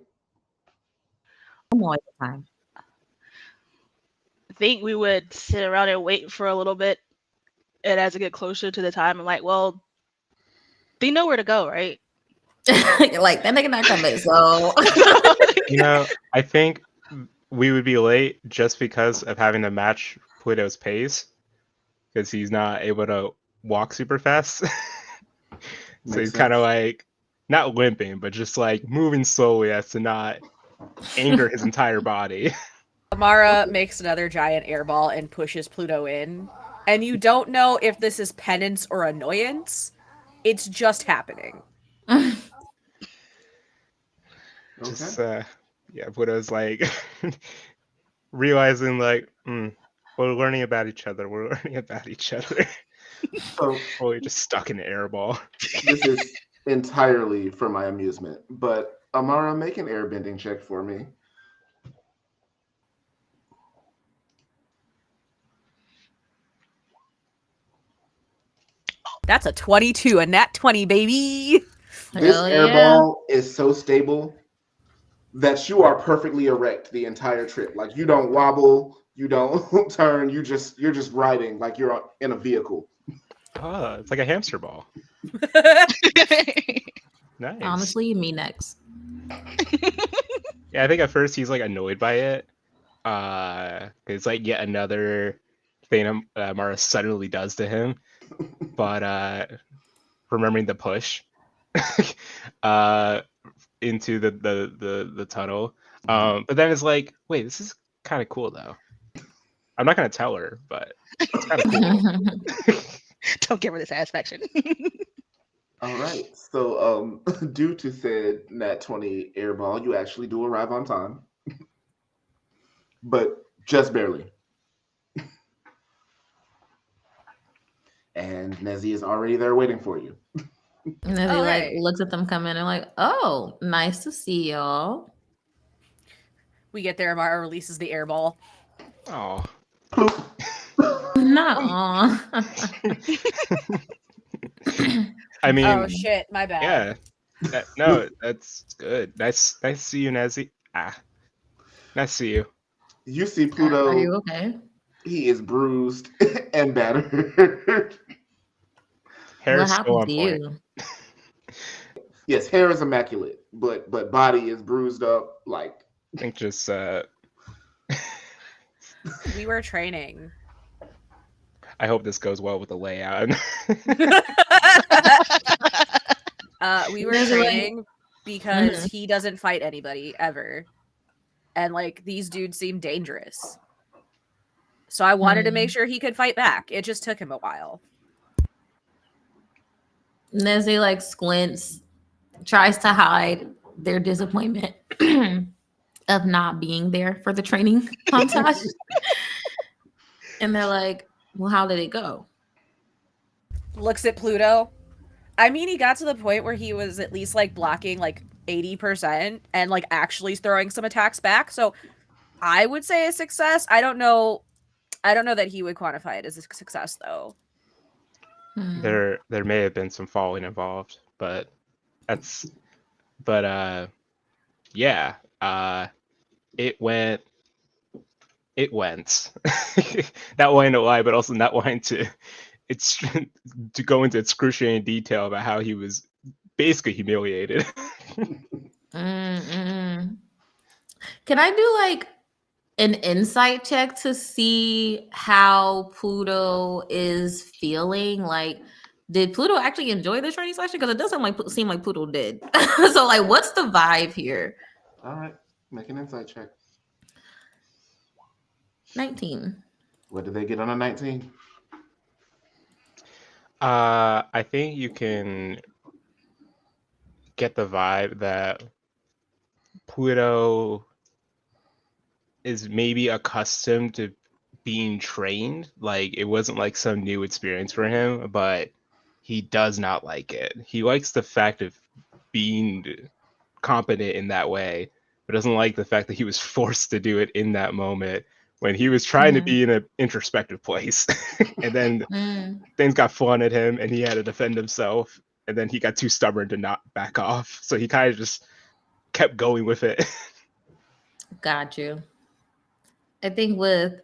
I'm always the time. I think we would sit around and wait for a little bit, and as it get closer to the time, I'm like, well, they know where to go, right? Like that nigga not coming, so You know, I think we would be late just because of having to match Pluto's pace, because he's not able to walk super fast. So Makes he's kind sense. of like not limping, but just like moving slowly as to not anger his entire body. Amara makes another giant airball and pushes Pluto in. And you don't know if this is penance or annoyance. It's just happening. Just Okay. yeah, Pluto's like realizing like we're learning about each other. We're learning about each other. So Fully just stuck in the airball. this is entirely for my amusement, but Amara, make an airbending check for me. That's a 22, a nat 20, baby. This Hell yeah. airball is so stable that you are perfectly erect the entire trip. Like you don't wobble, you don't turn, you're just riding like you're in a vehicle. Oh, it's like a hamster ball. Nice. Honestly, me next. Yeah, I think at first he's like annoyed by it. It's like yet another thing Mara suddenly does to him. But remembering the push into the tunnel. But then it's like, wait, this is kind of cool though. I'm not gonna tell her, but it's kind of cool. Don't give her the satisfaction. All right. So due to said nat 20 airball, you actually do arrive on time. But just barely. And Nezzy is already there waiting for you. And then he Oh, like hey. looks at them come in and like, oh, nice to see y'all. We get there, Amara releases the airball. Oh. No. I mean, Oh shit, my bad. yeah. No, that's good. Nice to see you, Nezzy. Nice to see you. You see Are Pluto. you okay? He is bruised and battered. Hair What is still happened on to point. you? Yes, hair is immaculate, but body is bruised up. Like I think just We were training. I hope this goes well with the layout. We were There's, like- training because he doesn't fight anybody ever. And like these dudes seem dangerous. So I wanted to make sure he could fight back. It just took him a while. Nezzy like squints, tries to hide their disappointment of not being there for the training montage. And they're like, well, how did it go? Looks at Pluto. I mean, he got to the point where he was at least like blocking like 80% and like actually throwing some attacks back. So I would say a success. I don't know that he would quantify it as a success though. There may have been some falling involved, but yeah. It went not wanting to lie, but also not wanting to go into excruciating detail about how he was basically humiliated. Can I do like an insight check to see how Pluto is feeling. Like, did Pluto actually enjoy the training session? Because it doesn't seem like Pluto did. So, like, what's the vibe here? All right, make an insight check. 19. What did they get on a 19? I think you can get the vibe that Pluto is maybe accustomed to being trained. Like it wasn't like some new experience for him, but he does not like it. He likes the fact of being competent in that way, but doesn't like the fact that he was forced to do it in that moment when he was trying to be in an introspective place. And then things got flung at him and he had to defend himself. And then he got too stubborn to not back off. So he kind of just kept going with it. Got you. I think with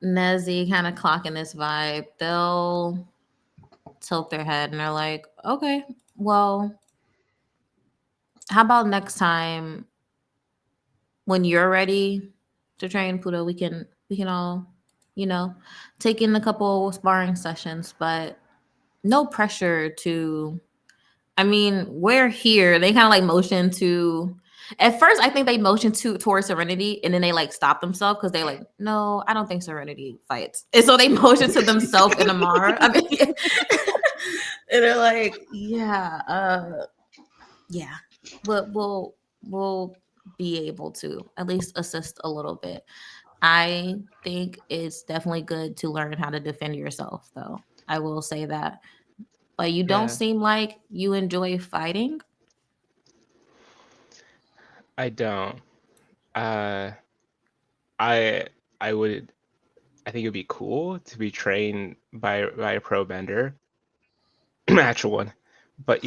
Nezzy kind of clocking this vibe, they'll tilt their head and they're like, okay, well, how about next time when you're ready to train Pluto, we can all, take in a couple sparring sessions, but no pressure to. I mean, we're here. They kind of like motion to. At first, I think they motioned towards Serenity, and then they like stopped themselves because they like, no, I don't think Serenity fights, and so they motioned to themselves and Amara. I mean, and they're like, yeah, yeah, we'll be able to at least assist a little bit. I think it's definitely good to learn how to defend yourself, though. I will say that. But you don't seem like you enjoy fighting. I don't. I I would. I think it'd be cool to be trained by a pro bender, actual one. But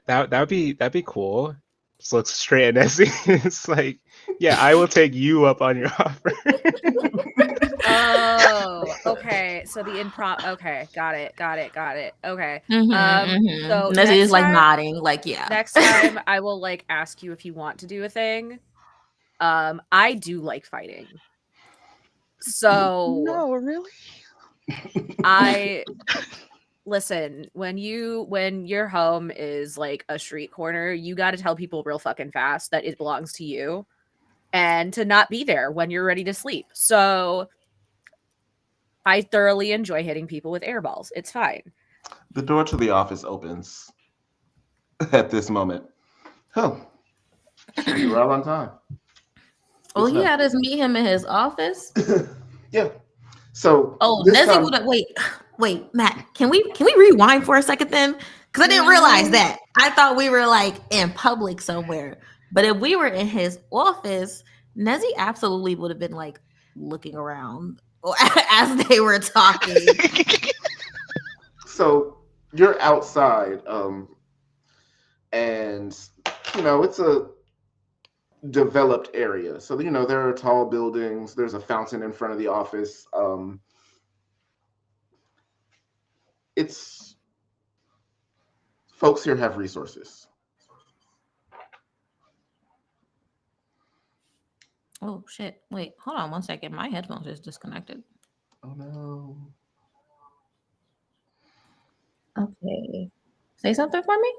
that'd be cool. Just looks straight at Nessie. It's like, yeah, I will take you up on your offer. Oh, okay. So the improv. Okay, got it. Okay. So Nessie next is like time, nodding, like yeah. next time I will like ask you if you want to do a thing. I do like fighting. So No, really? I listen, when your home is like a street corner, you got to tell people real fucking fast that it belongs to you and to not be there when you're ready to sleep. So I thoroughly enjoy hitting people with air balls. It's fine. The door to the office opens at this moment. Oh, you are on time. Well, Good he to had us meet him in his office. know. Yeah. So Oh, this Nessie time, would have. Wait, Matt. Can we rewind for a second then? Because I didn't realize that. I thought we were like in public somewhere. But if we were in his office, Nessie absolutely would have been like looking around as they were talking. so you're outside, and it's a developed area. So there are tall buildings. There's a fountain in front of the office. It's folks here have resources. Oh shit! Wait, hold on one second. My headphones just disconnected. Oh no. Okay, say something for me.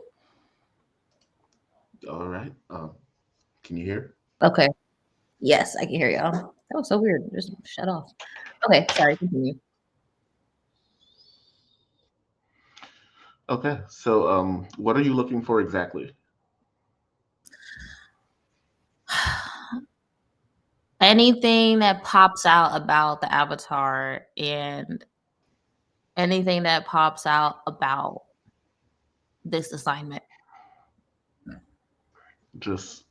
All right. Can you hear? Okay. Yes, I can hear y'all. That was so weird. Just shut off. Okay, sorry. Continue. Okay. So what are you looking for exactly? Anything that pops out about the avatar and anything that pops out about this assignment. Just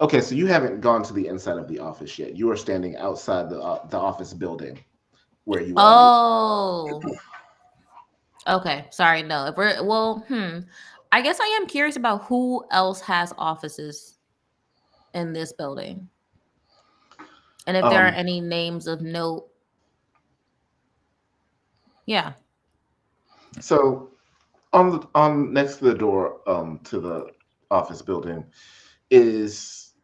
okay. So you haven't gone to the inside of the office yet. You are standing outside the office building where you are. Oh. Okay. Sorry. No. If we're I guess I am curious about who else has offices in this building. And if there are any names of note. Yeah. So on next to the door to the office building is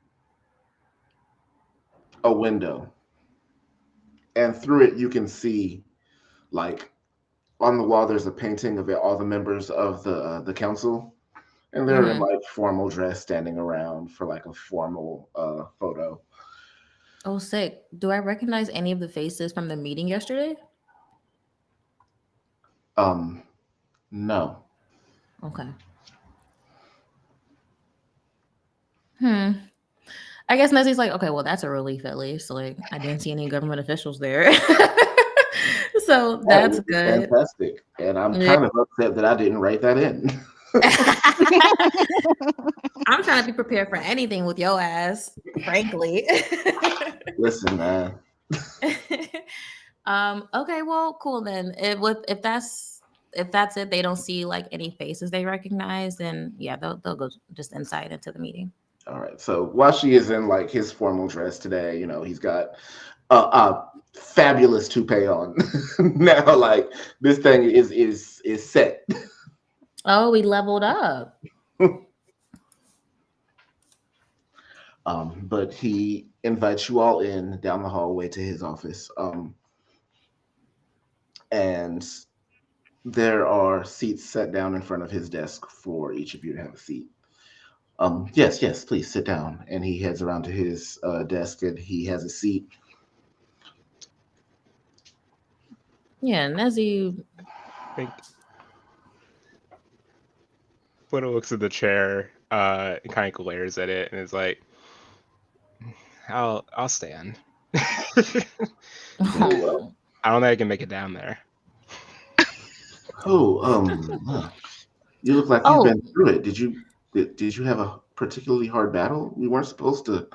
a window, and through it you can see, like, on the wall there's a painting of all the members of the council, and they're in Mhm. like formal dress, standing around for like a formal photo. Oh, sick. Do I recognize any of the faces from the meeting yesterday? Um, no. Okay. I guess Nessie's like, okay, well, that's a relief at least. Like, I didn't see any government officials there. So That that's would be good. fantastic, and I'm Yeah. kind of upset that I didn't write that in. I'm trying to be prepared for anything with your ass, frankly. Listen, man. Okay, well, cool then. If that's it, they don't see like any faces they recognize, then yeah, they'll go just inside into the meeting. All right. So Washi is in like his formal dress today. You know, he's got a fabulous toupee on now. Like this thing is set. Oh, we leveled up. But he invites you all in down the hallway to his office. And there are seats set down in front of his desk for each of you to have a seat. Yes, yes, please sit down. And he heads around to his desk and he has a seat. Yeah, Nezzy. I think Pluto looks at the chair, and kind of glares at it, and is like, I'll stand. Very well. I don't think I can make it down there. Oh, you look like you've Oh, been through it. Did you have a particularly hard battle? We weren't supposed to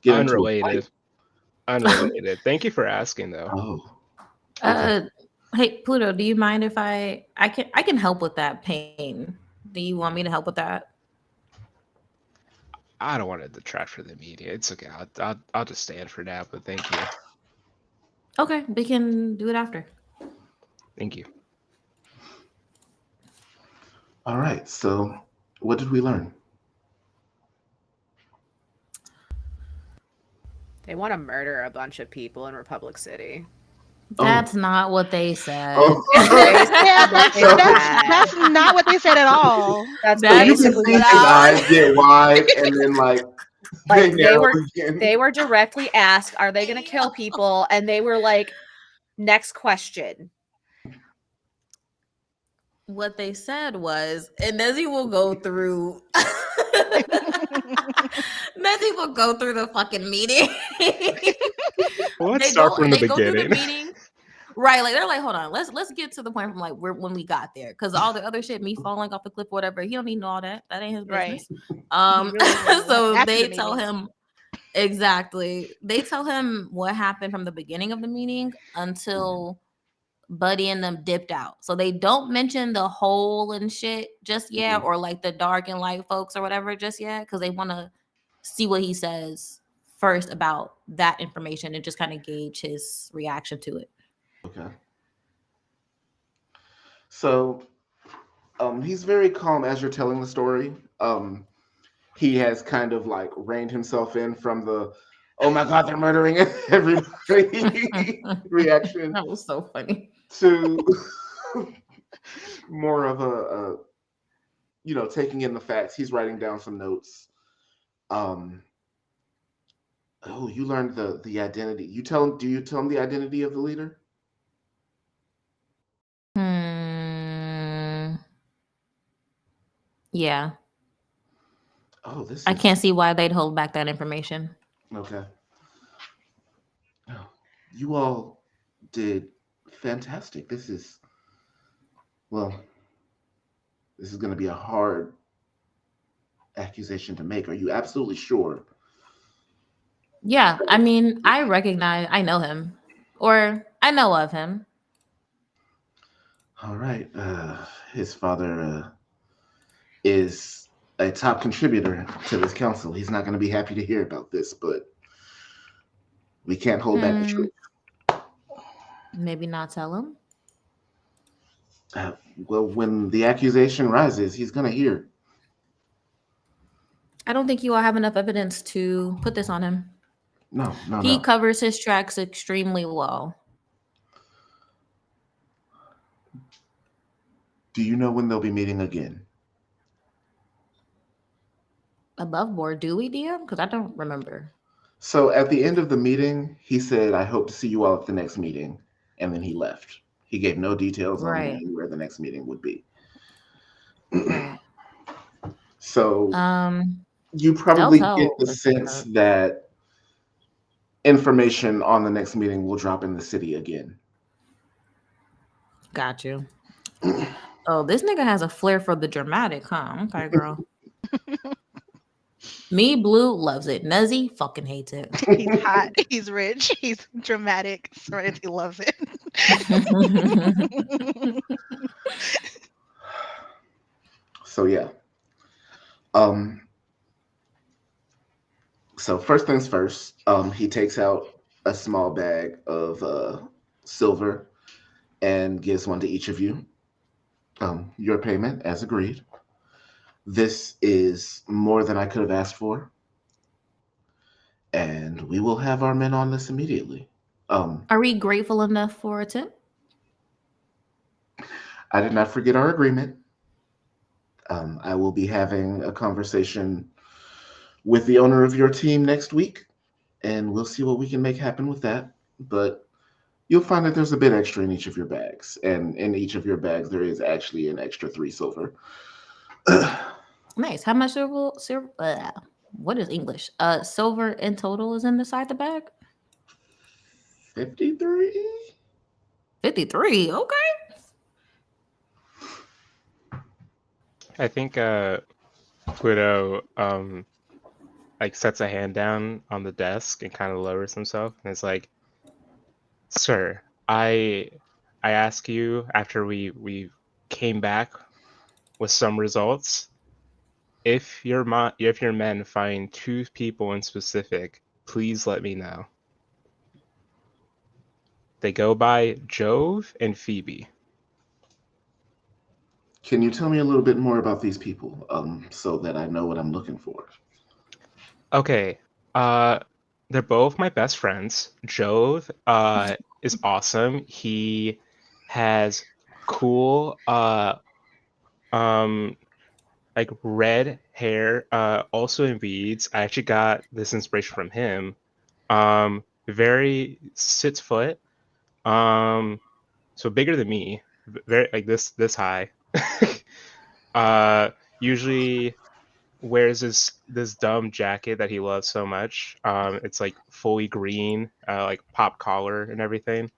get into a fight. Unrelated. Thank you for asking, though. Oh, okay. Hey Pluto, do you mind if I can help with that pain? Do you want me to help with that? I don't want to detract for the media. It's okay. I'll just stand for now. But thank you. Okay, we can do it after. Thank you. All right. So, what did we learn? They want to murder a bunch of people in Republic City. That's not what they said. Oh. Yeah, that's So- that's not what they said at all. That's So you can basically see what his they eyes get wide, and then like Like, they narrow were again. they were directly asked, "Are they going to kill people?" And they were like, "Next question." What they said was, and Nezzy will go through. Nezzy will go through the fucking meeting. Well, let's start from the They go through the beginning. meeting. Right, like they're like, hold on, let's get to the point from like when we got there, because all the other shit, me falling off the cliff, whatever, he don't need to know all that. That ain't his Right. business. Really So after they the tell meeting. him exactly. They tell him what happened from the beginning of the meeting until Buddy and them dipped out. So they don't mention the hole and shit just yet, or like the dark and light folks or whatever just yet, because they want to see what he says first about that information and just kind of gauge his reaction to it. Okay. So, he's very calm as you're telling the story. He has kind of like reined himself in from the, oh my God, they're murdering everybody reaction That was so funny. to more of a, taking in the facts. He's writing down some notes. Oh, you learned the identity. Do you tell him the identity of the leader? Yeah. Oh, this I is can't see why they'd hold back that information. okay. Oh, you all did fantastic. This is going to be a hard accusation to make. Are you absolutely sure? Yeah, I mean, I know him, or I know of him. All right. His father is a top contributor to this council. He's not going to be happy to hear about this, but we can't hold back the truth. Maybe not tell him. Well, when the accusation rises, he's going to hear. I don't think you all have enough evidence to put this on him. No, no, He no. covers his tracks extremely well. Do you know when they'll be meeting again? Above board, do we, DM? Because I don't remember. So at the end of the meeting, he said, I hope to see you all at the next meeting. And then he left. He gave no details on Right. when where the next meeting would be. Right. So you They'll probably get tell the if they sense don't. that information on the next meeting will drop in the city again. Got you. Oh, this nigga has a flair for the dramatic, huh? Okay, girl. Me, Blue loves it. Nezzy fucking hates it. He's hot. He's rich. He's dramatic. Serenity loves it. So yeah. Um so first things first, he takes out a small bag of silver and gives one to each of you. Your payment as agreed. This is more than I could have asked for, and we will have our men on this immediately. Are we grateful enough for a tip? I did not forget our agreement. I will be having a conversation with the owner of your team next week, and we'll see what we can make happen with that. But you'll find that there's a bit extra in each of your bags, and in each of your bags there is actually an extra 3 silver. Nice. How much silver? What is English? Silver in total is inside the bag. 53. 53. Okay. I think Pluto like sets a hand down on the desk and kind of lowers himself and is like, "Sir, I ask you after we came back with some results, if your men find 2 people in specific, please let me know. They go by Jove and Phoebe." Can you tell me a little bit more about these people, so that I know what I'm looking for? Okay, they're both my best friends. Jove is awesome. He has cool um like red hair, also in beads. I actually got this inspiration from him. Very 6 foot, so bigger than me, very like this high. uh Usually wears this dumb jacket that he loves so much. It's like fully green, like pop collar and everything.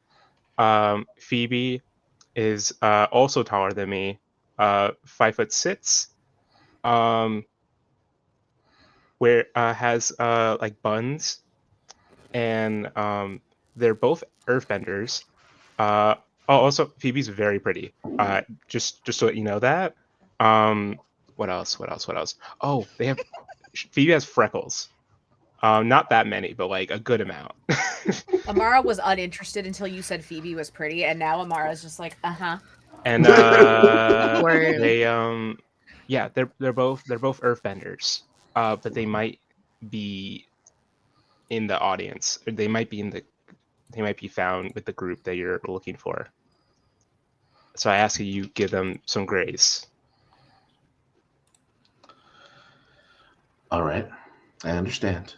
Phoebe is also taller than me, 5'6". Where has like buns, and they're both earthbenders. Also, Phoebe's very pretty. Just so you know that. Um, what else? What else? What else? Oh, Phoebe has freckles. Not that many, but like a good amount. Amara was uninterested until you said Phoebe was pretty, and now Amara's just like, And Word. they yeah, they're both earthbenders. But they might be in the audience. Or they might be found with the group that you're looking for. So I ask you give them some grace. All right, I understand.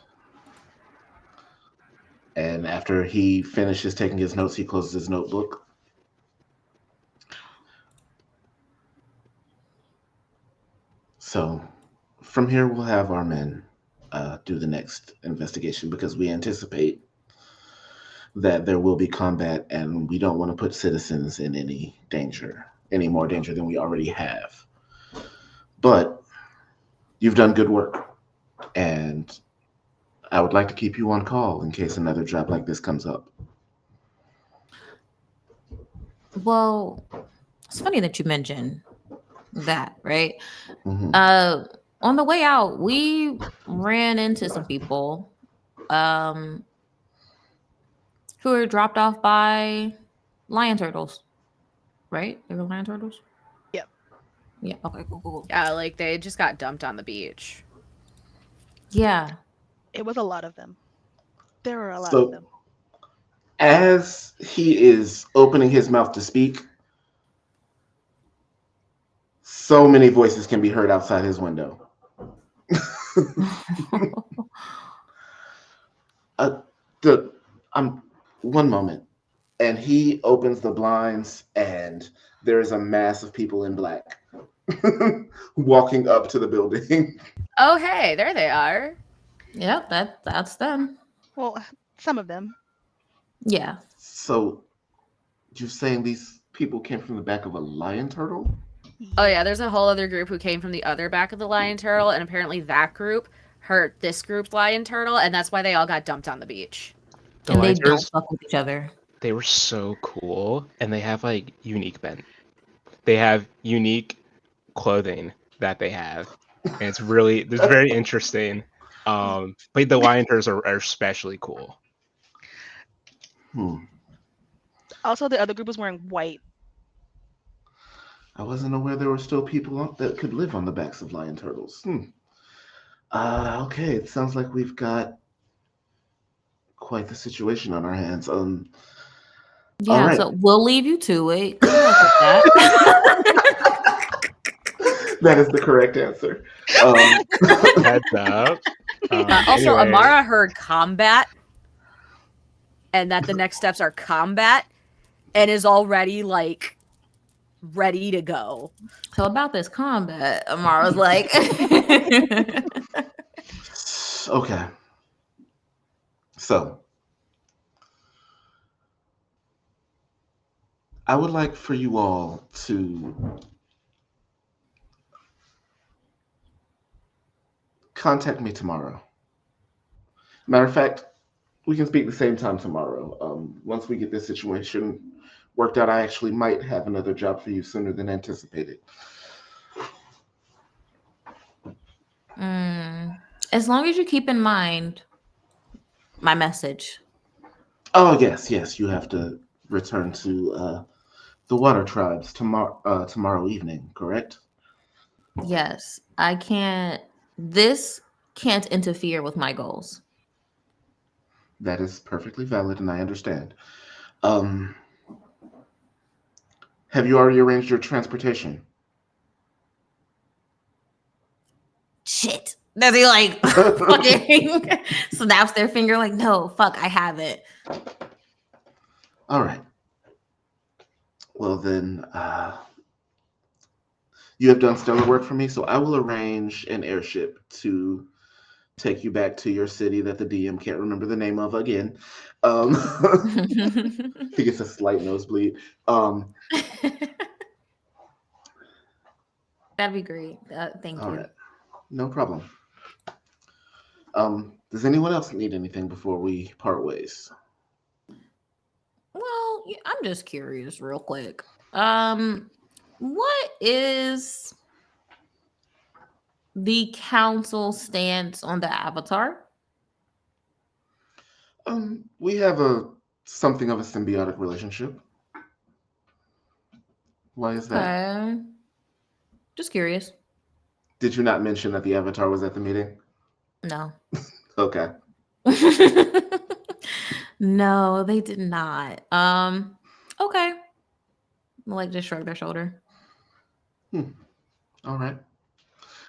And after he finishes taking his notes, he closes his notebook. So from here, we'll have our men do the next investigation because we anticipate that there will be combat and we don't want to put citizens in any more danger than we already have. But you've done good work, and I would like to keep you on call in case another job like this comes up. Well, it's funny that you mentioned that, right? Mhm. On the way out, we ran into some people um who were dropped off by lion turtles, right? They were lion turtles. Yep. Yeah. Okay. Cool. yeah, like they just got dumped on the beach. Yeah. It was a lot of them. There were a lot So of them. as he is opening his mouth to speak, so many voices can be heard outside his window. uh, the one moment, and he opens the blinds, and there is a mass of people in black walking up to the building. Oh, hey, there they are. Yep, that's them. Well, some of them. Yeah. So you're saying these people came from the back of a lion turtle? Oh yeah, there's a whole other group who came from the other back of the lion turtle, and apparently that group hurt this group's lion turtle, and that's why they all got dumped on the beach. The And they lion don't turtles, fuck with each other. they were so cool, and they have like unique ben. They have unique clothing that they have, and it's very interesting. But the lion turtles are especially cool. Hmm. Also, the other group was wearing white. I wasn't aware there were still people that could live on the backs of lion turtles. Okay, it sounds like we've got quite the situation on our hands. All Yeah, right. so we'll leave you to it. Good luck with that. That is the correct answer. Heads up. Also, Anyway, Amara heard combat, and that the next steps are combat, and is already like ready to go. So about this combat, Amara's like, Okay. So, I would like for you all to contact me tomorrow. Matter of fact, we can speak the same time tomorrow. Once we get this situation worked out, I actually might have another job for you sooner than anticipated. as long as you keep in mind my message. Oh, yes, you have to return to the Water Tribes tomorrow evening, correct? Yes, I can't. This can't interfere with my goals. That is perfectly valid, and I understand. Um, have you already arranged your transportation? Shit. Does he like fucking snaps their finger like, no, fuck, I haven't. All right. Well, then, you have done stellar work for me, so I will arrange an airship to take you back to your city that the DM can't remember the name of again. He gets a slight nosebleed. That'd be great. Thank All you. right. No problem. Does anyone else need anything before we part ways? Well, I'm just curious, real quick. What is the council stance on the Avatar? We have something of a symbiotic relationship. Why is that? Okay. Just curious. Did you not mention that the Avatar was at the meeting? No. Okay. No, they did not. Okay. Like just shrug their shoulder. All right.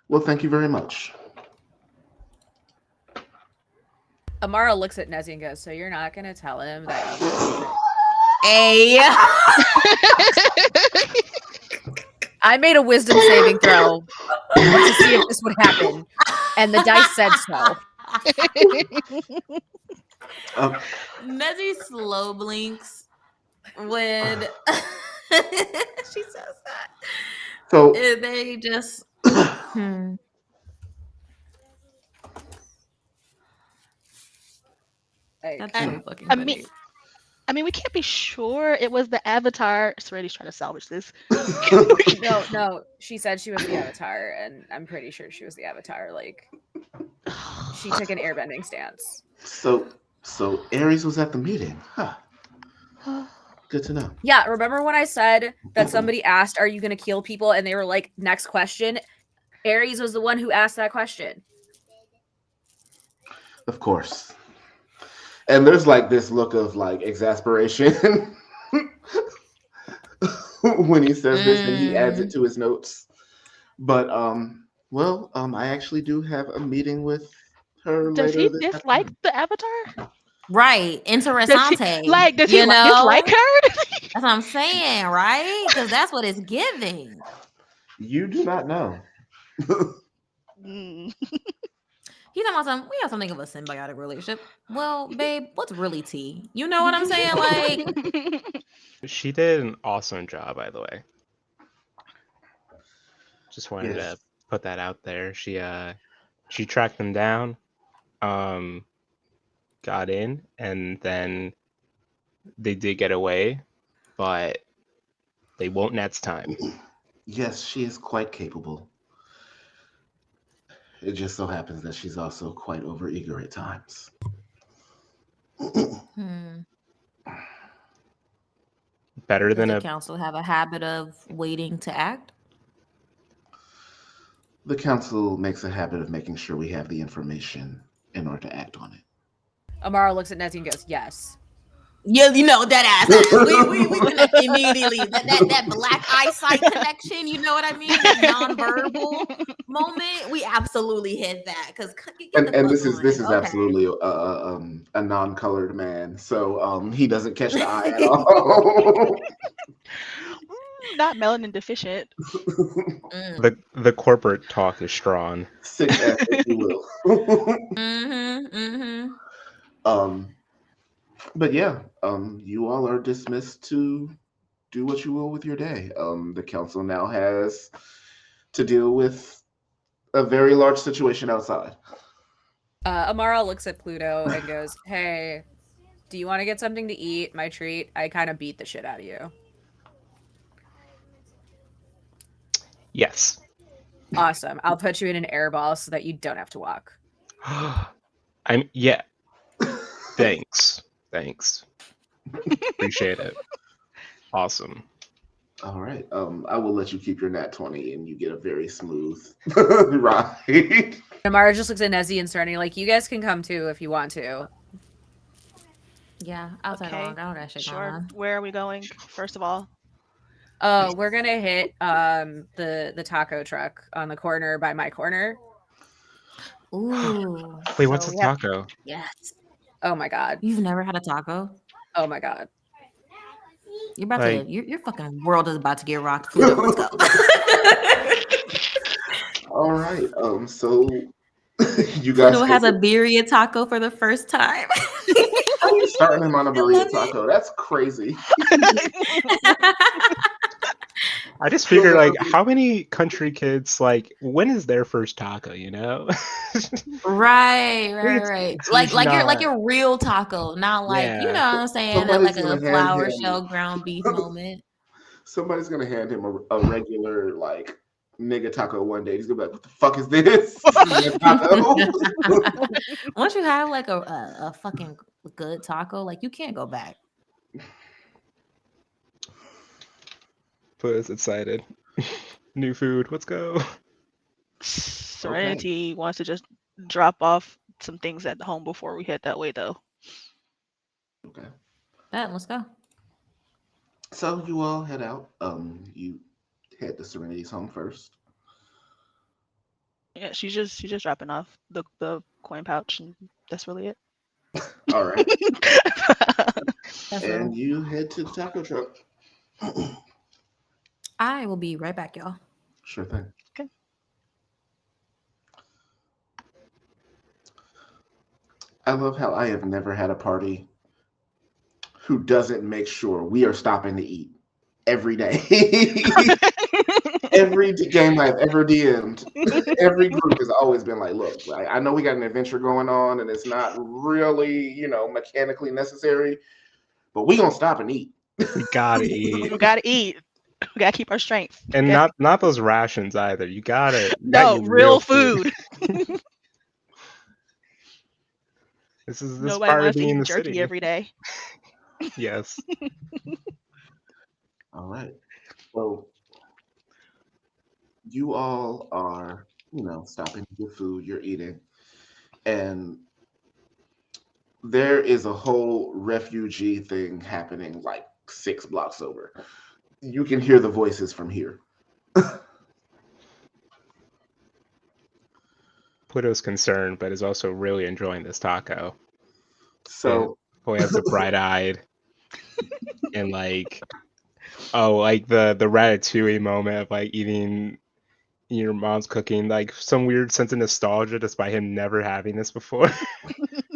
Well, thank you very much. Amara looks at Nezzy and goes, "So you're not gonna tell him that you Hey. I made a wisdom saving throw to see if this would happen, and the dice said so." Nezzy slow blinks when she says that. So And they just That's so fucking funny. I mean, we can't be sure it was the Avatar. Serenity's trying to salvage this. No. She said she was the Avatar, and I'm pretty sure she was the Avatar. Like, she took an airbending stance. So Ares was at the meeting. Huh. Good to know. Yeah, remember when I said that somebody asked, "Are you going to kill people?" and they were like, "Next question." Ares was the one who asked that question. Of course. And there's like this look of like exasperation when he says this, and he adds it Mm, to his notes. But well, I actually do have a meeting with her Does he later this dislike afternoon. the Avatar? right. Does he Interessante. does he You dislike know? her? That's what I'm saying, right? Because that's what it's giving. You do not know. Mm. He's talking about some, we have something of a symbiotic relationship. Well, babe, what's really tea? You know what I'm saying? Like, She did an awesome job, by the way. Just wanted Yes. to put that out there. She tracked them down, um, got in, and then they did get away, but they won't next time. Yes, she is quite capable. It just so happens that she's also quite overeager at times. hmm. Better Does than the a council have a habit of waiting to act? The council makes a habit of making sure we have the information in order to act on Amara looks at Nezzy and goes, "Yes." Yeah, you know that ass. We it. connect immediately. That black eyesight connection. You know what I mean? That nonverbal moment. We absolutely hit that because get the And fuck this is on. Okay. absolutely a non-colored man, so he doesn't catch the eye at all. Not melanin deficient. Mm. the corporate talk is strong. Sick as if you will. Mm-hmm. Mm-hmm. um, but yeah, you all are dismissed to do what you will with your day. The council now has to deal with a very large situation outside. Amara looks at Pluto and goes, "Hey, do you want to get something to eat? My treat. I kind of beat the shit out of you." Yes. Awesome. I'll put you in an air ball so that you don't have to walk. Yeah. Thanks. Appreciate it. Awesome. All right. I will let you keep your nat 20 and you get a very smooth ride. Amara just looks at Nezzy and Cerny like, "You guys can come too if you want to." Yeah, I'll tag Okay, along. I know that shit going sure. on. Where are we going? First of all, We're gonna hit the taco truck on the corner by my corner. Ooh, Wait, what's so a we have taco? yes. Oh my god. You've never had a taco? Oh my god. You're about Like, to. Your fucking world is about to get rocked, Pluto. Let's go. All right. So you guys Pluto head has a birria taco for the first time. how are you starting him on a I love burrito taco? That's crazy. I just You'll figured, like, never be- how many country kids, like, when is their first taco, you know? Right, It's, right. it's Like usually like not. your real taco, not like you know Yeah. what I'm saying, that Somebody's like gonna a hand flour him shell ground beef moment. somebody's gonna hand him a regular like nigga taco one day. He's gonna be like, "What the fuck is this? This isn't a taco." Once you have like a fucking good taco, like you can't go back. Put us excited. New food. Let's go. Serenity wants to just drop off some things at home before we head that way, though. Okay. Let's go. So you all head out. You head to Serenity's home first. Yeah, she's just dropping off the coin pouch, and that's really it. All right. That's And real. you head to the taco truck. I will be right back, y'all. Sure thing. Okay. I love how I have never had a party who doesn't make sure we are stopping to eat every day. Every game I've ever DM'd, every group has always been like, look, I know we got an adventure going on and it's not really, mechanically necessary, but we gonna stop and eat. We gotta eat. We gotta eat. We gotta keep our strength. And Okay. not those rations either. You gotta No, get real real food. This is Nobody part of wants to being in eat the jerky city. every day. Yes. All right. So you all are, stopping to get food, you're eating, and there is a whole refugee thing happening like 6 blocks over. You can hear the voices from here. Pluto's concerned, but is also really enjoying this taco. So Boy has the bright-eyed and like the ratatouille moment of like eating your mom's cooking, like some weird sense of nostalgia despite him never having this before.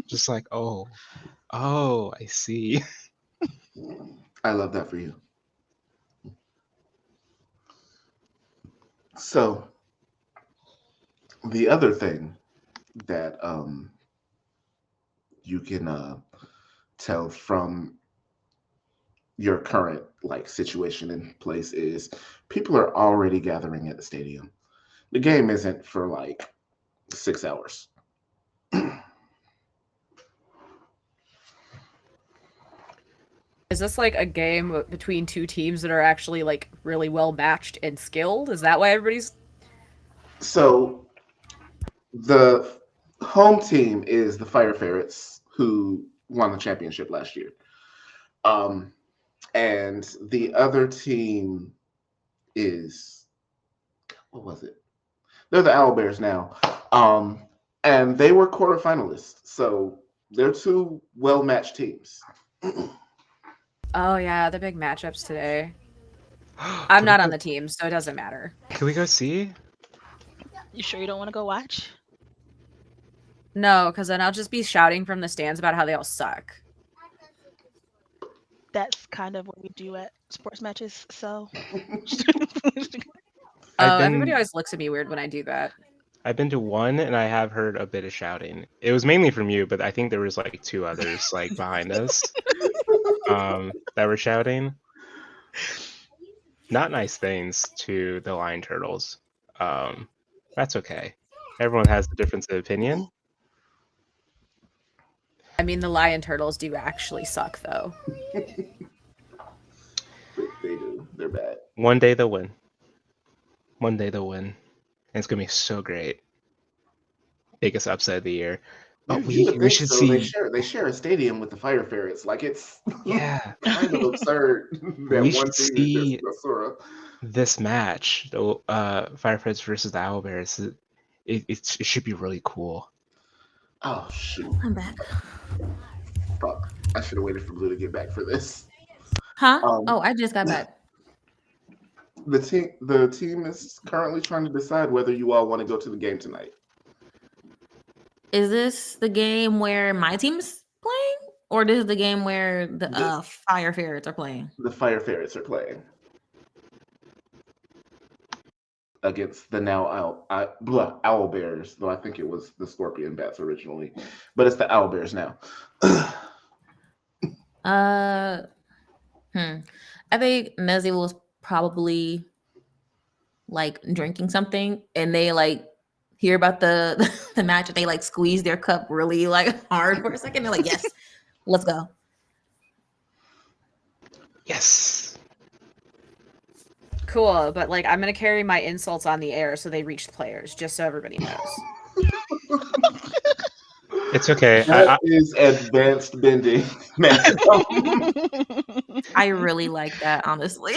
Just like, oh, I see. I love that for you. So the other thing that you can tell from your current like situation in place is people are already gathering at the stadium. The game isn't for like 6 hours. Is this like a game between two teams that are actually like really well matched and skilled? Is that why everybody's? So the home team is the Fire Ferrets, who won the championship last year. And the other team is, what was it? They're the Owlbears now. And they were quarterfinalists. So they're two well matched teams. Oh yeah, the big matchups today. I'm Can not we on go- the team, so it doesn't matter. Can we go see? You sure you don't want to go watch? No, because then I'll just be shouting from the stands about how they all suck. That's kind of what we do at sports matches. So Everybody always looks at me weird when I do that. I've been to one and I have heard a bit of shouting. It was mainly from you, but I think there was like two others like behind us that were shouting. Not nice things to the Lion Turtles. That's okay. Everyone has a difference of opinion. I mean, the Lion Turtles do actually suck, though. They do. They're bad. One day they'll win. One day they'll win. And it's gonna be so great. Biggest upset of the year. But You would we think should so. see. They share a stadium with the Fire Ferrets. Like it's Yeah, kind of absurd that we one should team is see just Sora. this match, the Fireflies versus the Owlbears. It should be really cool. Oh shoot! I'm back. Fuck! I should have waited for Blue to get back for this. Huh? Um, Oh, I just got back. The team is currently trying to decide whether you all want to go to the game tonight. Is this the game where my team's playing? Or this is the game where the Fire Ferrets are playing? The Fire Ferrets are playing against the now Owl Bears, though I think it was the Scorpion Bats originally, but it's the Owl Bears now. I think Nezzy was probably like drinking something and they like hear about the the match and they like squeeze their cup really like hard for a second. They're like, yes, let's go. Yes. Cool, but like I'm gonna carry my insults on the air so they reach the players, just so everybody knows. It's okay. That is advanced bending. I really like that, honestly.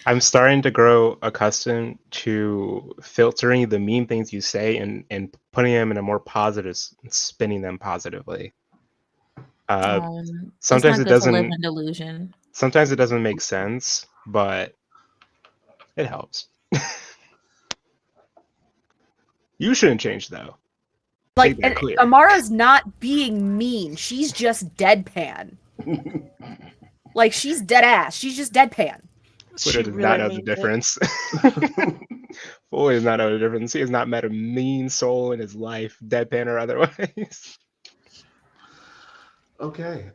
I'm starting to grow accustomed to filtering the mean things you say and putting them in a more positive, spinning them positively. Sometimes it doesn't live doesn't. in delusion. Sometimes it doesn't make sense, but it helps. You shouldn't change though. Like, Make that clear. Amara's not being mean. She's just deadpan. Like, she's dead ass. She's just deadpan. Twitter does not know the difference. Boy does not know the difference. He has not met a mean soul in his life, deadpan or otherwise. Okay.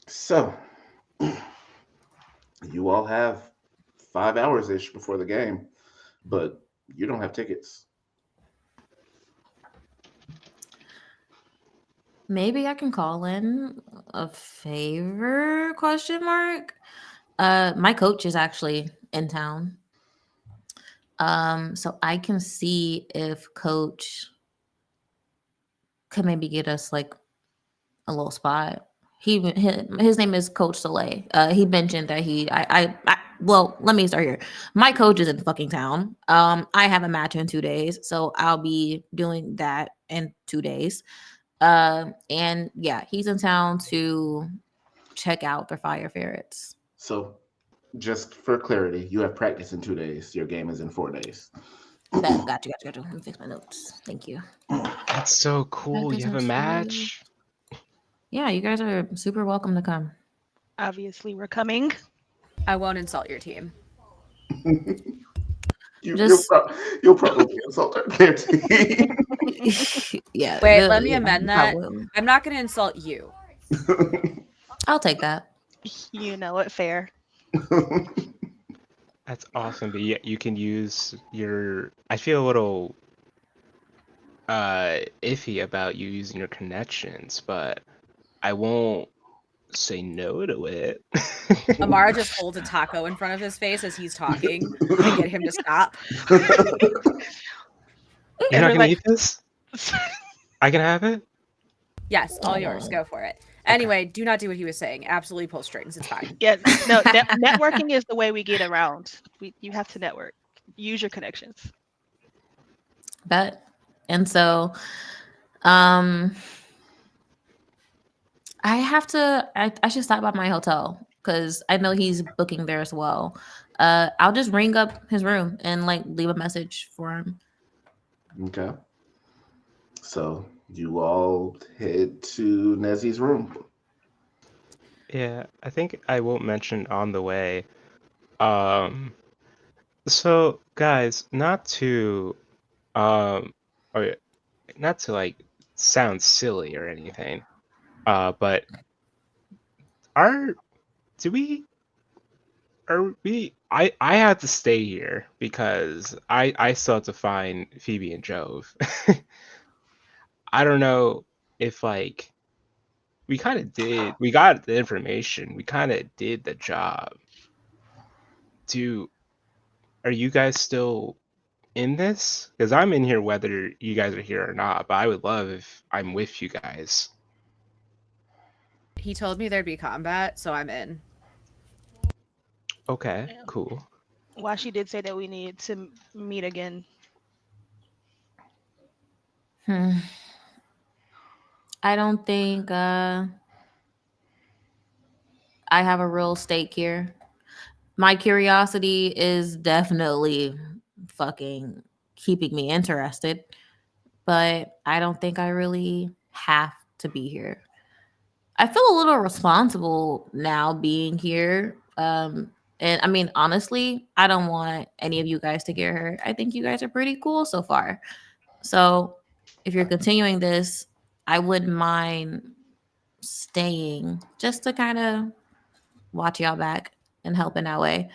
So you all have 5 hours ish before the game, but you don't have tickets. Maybe I can call in a favor, question mark. My coach is actually in town. So I can see if coach could maybe get us like a little spot. His name is Coach Soleil. He mentioned that well, let me start here. My coach is in fucking town. I have a match in 2 days, so I'll be doing that in 2 days. And yeah, he's in town to check out the fire ferrets. So, just for clarity, you have practice in 2 days. Your game is in 4 days. That got you. Let me fix my notes. Thank you. That's so cool. You Practice have a in 2 days. match. Yeah, you guys are super welcome to come. Obviously, we're coming. I won't insult your team. Just You'll probably insult our guarantee. yeah. Wait, let me yeah, amend that. I'm not going to insult you. I'll take that. You know it, fair. That's awesome. But yeah, you can use your. I feel a little iffy about you using your connections, but I won't say no to it. Amara just holds a taco in front of his face as he's talking to get him to stop. You're not gonna Everybody- eat this? I can have it? Yes, all yours. Go for it. Anyway, do not do what he was saying. Absolutely pull strings. It's fine. Yeah, no, networking is the way we get around. You have to network. Use your connections. Bet. And so, I have to. I should stop by my hotel because I know he's booking there as well. I'll just ring up his room and like leave a message for him. Okay. So you all head to Nezzy's room. Yeah, I think I won't mention on the way. So guys, or not to like sound silly or anything, but are do we are we I had to stay here because I still have to find Phoebe and Jove. I don't know if like we got the information, we kind of did the job. Do Are you guys still in this? Because I'm in here whether you guys are here or not, but I would love if I'm with you guys. He told me there'd be combat, so I'm in. Okay, Yeah. cool. Washi did say that we need to meet again. I don't think I have a real stake here. My curiosity is definitely fucking keeping me interested, but I don't think I really have to be here. I feel a little responsible now being here. And I mean, honestly, I don't want any of you guys to get hurt. I think you guys are pretty cool so far. So if you're continuing this, I wouldn't mind staying just to kind of watch y'all back and help in that way.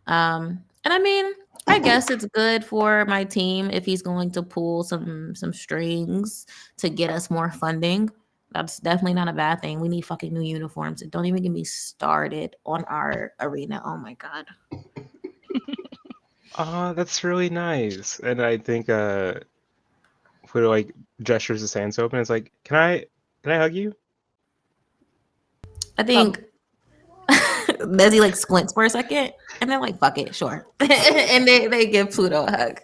And I mean, I guess it's good for my team if he's going to pull some strings to get us more funding. That's definitely not a bad thing. We need fucking new uniforms. And don't even get me started on our arena. Oh my god. Oh, that's really nice. And I think put like gestures his hands open. It's like, can I hug you? I think Nezzy like squints for a second and then like fuck it, sure. And they give Pluto a hug.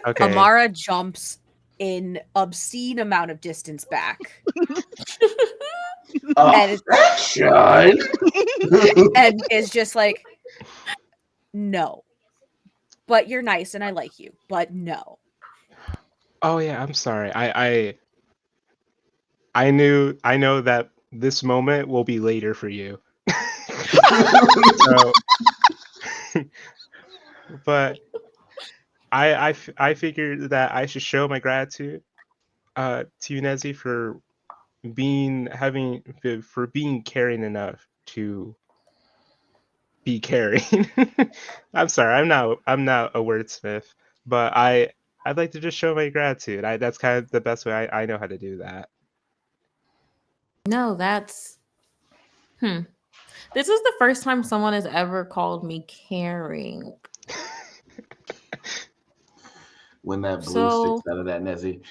Okay. Amara jumps in obscene amount of distance back. And Affection. and is just like, no. But you're nice and I like you. But no. Oh yeah, I'm sorry. I know that this moment will be later for you. So, but I figured that I should show my gratitude to you, Nezzy, for being caring enough to be caring. I'm sorry, I'm not a wordsmith, but I'd like to just show my gratitude. That's kind of the best way I know how to do that. No, that's This is the first time someone has ever called me caring. when that blue So sticks out of that Nezzy.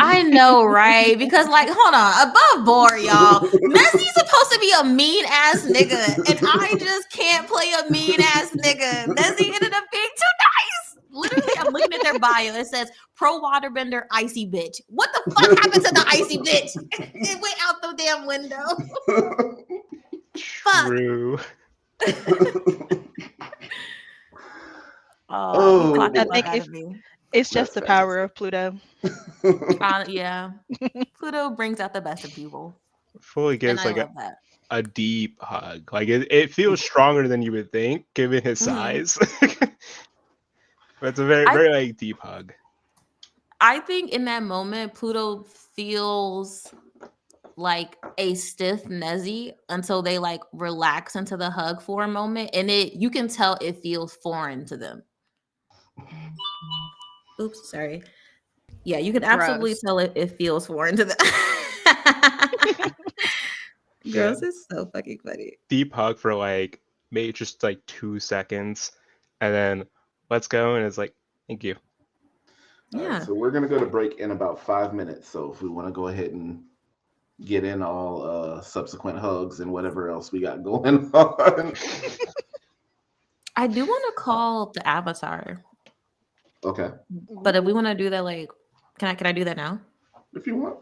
I know, right? Because, like, hold on, above board, y'all. Nessie's supposed to be a mean ass nigga, and I just can't play a mean ass nigga. Nessie ended up being too nice. Literally, I'm looking at their bio. It says pro waterbender, icy bitch. What the fuck happened to the icy bitch? It went out the damn window. Fuck. True. Oh, you caught the I Oh, fuck think out of me. it's just that's the power fantastic. of Pluto. Yeah, Pluto brings out the best of people, Fully and gives I like love that. a deep hug. Like it feels stronger than you would think, given his Mhm. size. But it's a very, I very like deep hug. I think in that moment, Pluto feels like a stiff Nezzy until they like relax into the hug for a moment, and you can tell it feels foreign to them. Oops, sorry. Yeah, you can absolutely Gross. tell it feels foreign to them. Yeah. Girls is so fucking funny. Deep hug for like maybe just like 2 seconds, and then let's go. And it's like, thank you. All right, Yeah. so we're gonna go to break in about 5 minutes. So if we want to go ahead and get in all subsequent hugs and whatever else we got going on. I do want to call the avatar, Okay, but if we want to do that, like, can I do that now? if you want.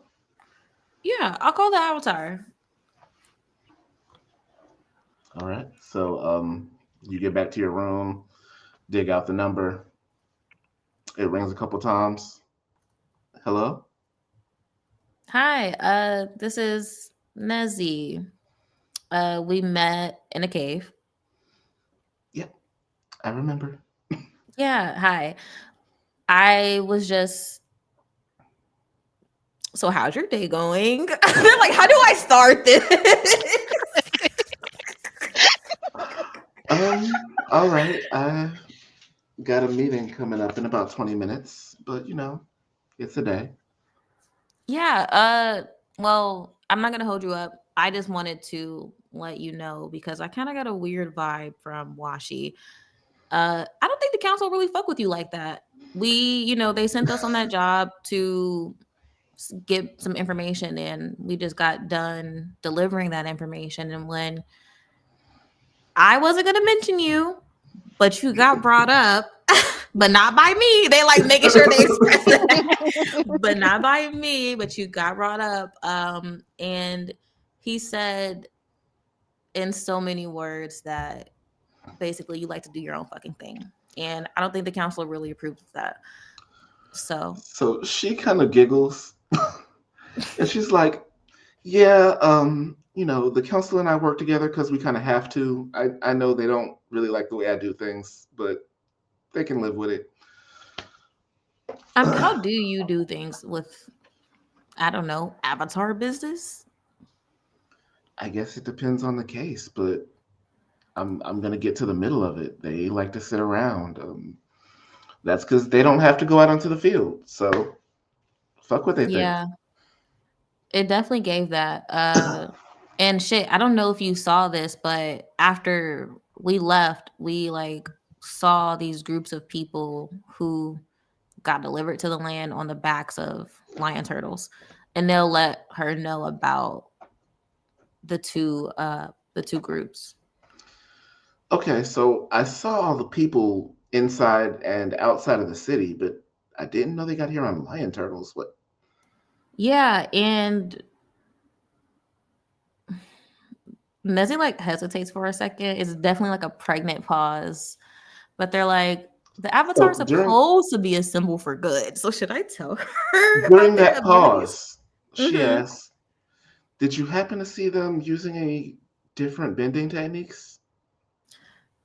Yeah, I'll call the avatar. All right. So you get back to your room, dig out the number. It rings a couple times. Hello? Hi, this is Nezzy. We met in a cave. Yep, I remember. Yeah, hi. I was just so how's your day going? They're like, how do I start this? All right. I got a meeting coming up in about 20 minutes, but it's a day. Yeah, well, I'm not gonna hold you up. I just wanted to let you know because I kind of got a weird vibe from Washi. I don't think the council really fuck with you like that. They sent us on that job to get some information, and we just got done delivering that information. And when I wasn't gonna mention you, but you got brought up, but not by me. They like making sure they express that, but not by me. But you got brought up, and he said in so many words that basically you like to do your own fucking thing, and I don't think the council really approved of that. So So she kind of giggles and she's like, yeah, the council and I work together because we kind of have to. I know they don't really like the way I do things, but they can live with it. how do you do things with, I don't know, avatar business? I guess it depends on the case, but I'm gonna get to the middle of it. They like to sit around. That's because they don't have to go out onto the field. So fuck what they think. Yeah, it definitely gave that. And shit, I don't know if you saw this, but after we left, we like saw these groups of people who got delivered to the land on the backs of lion turtles, and they'll let her know about the two groups. Okay, so I saw all the people inside and outside of the city, but I didn't know they got here on lion turtles. What? Yeah, and Nezzy like hesitates for a second. It's definitely like a pregnant pause. But they're like, the avatar is So during supposed to be a symbol for good. So should I tell her about during their that abilities? pause, she Mm-hmm. asked, "Did you happen to see them using any different bending techniques?"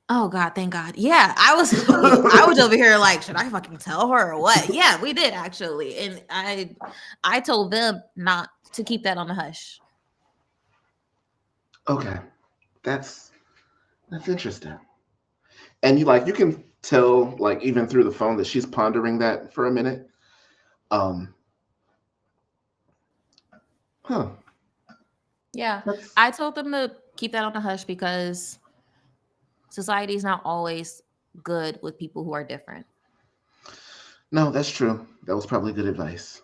Oh God, thank God. Yeah, I was over here like, should I fucking tell her or what? Yeah, we did actually. And I told them not to keep that on the hush. Okay, that's interesting. And you can tell like even through the phone that she's pondering that for a minute. Um, huh. Yeah. That's I told them to keep that on the hush because society is not always good with people who are different. No, that's true. That was probably good advice.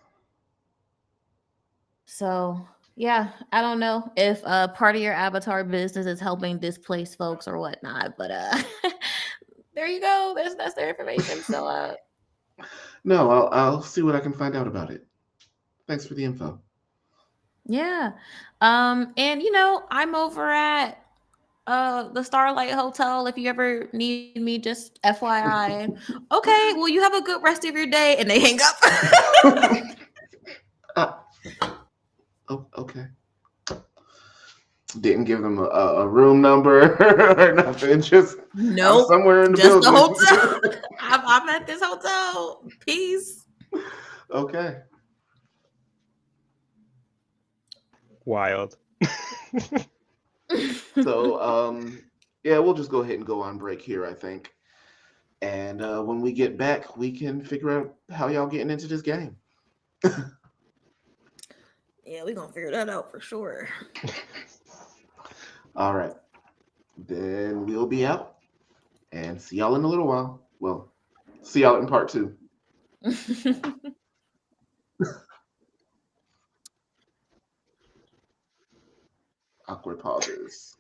So yeah, I don't know if part of your avatar business is helping displace folks or whatnot, but there you go. That's their information. So No, I'll see what I can find out about it. Thanks for the info. yeah. And I'm over at the Starlight Hotel if you ever need me, just FYI. Okay, well you have a good rest of your day, and they hang up. uh, oh, okay. Didn't give them a room number or nothing. Just I'm Nope, somewhere in the just the hotel. building. I'm at this hotel. Peace. Okay. Wild. So yeah, we'll just go ahead and go on break here, I think. And when we get back, we can figure out how y'all getting into this game. Yeah, we're gonna figure that out for sure. All right. Then we'll be out and see y'all in a little while. Well, see y'all in part 2. Awkward pauses.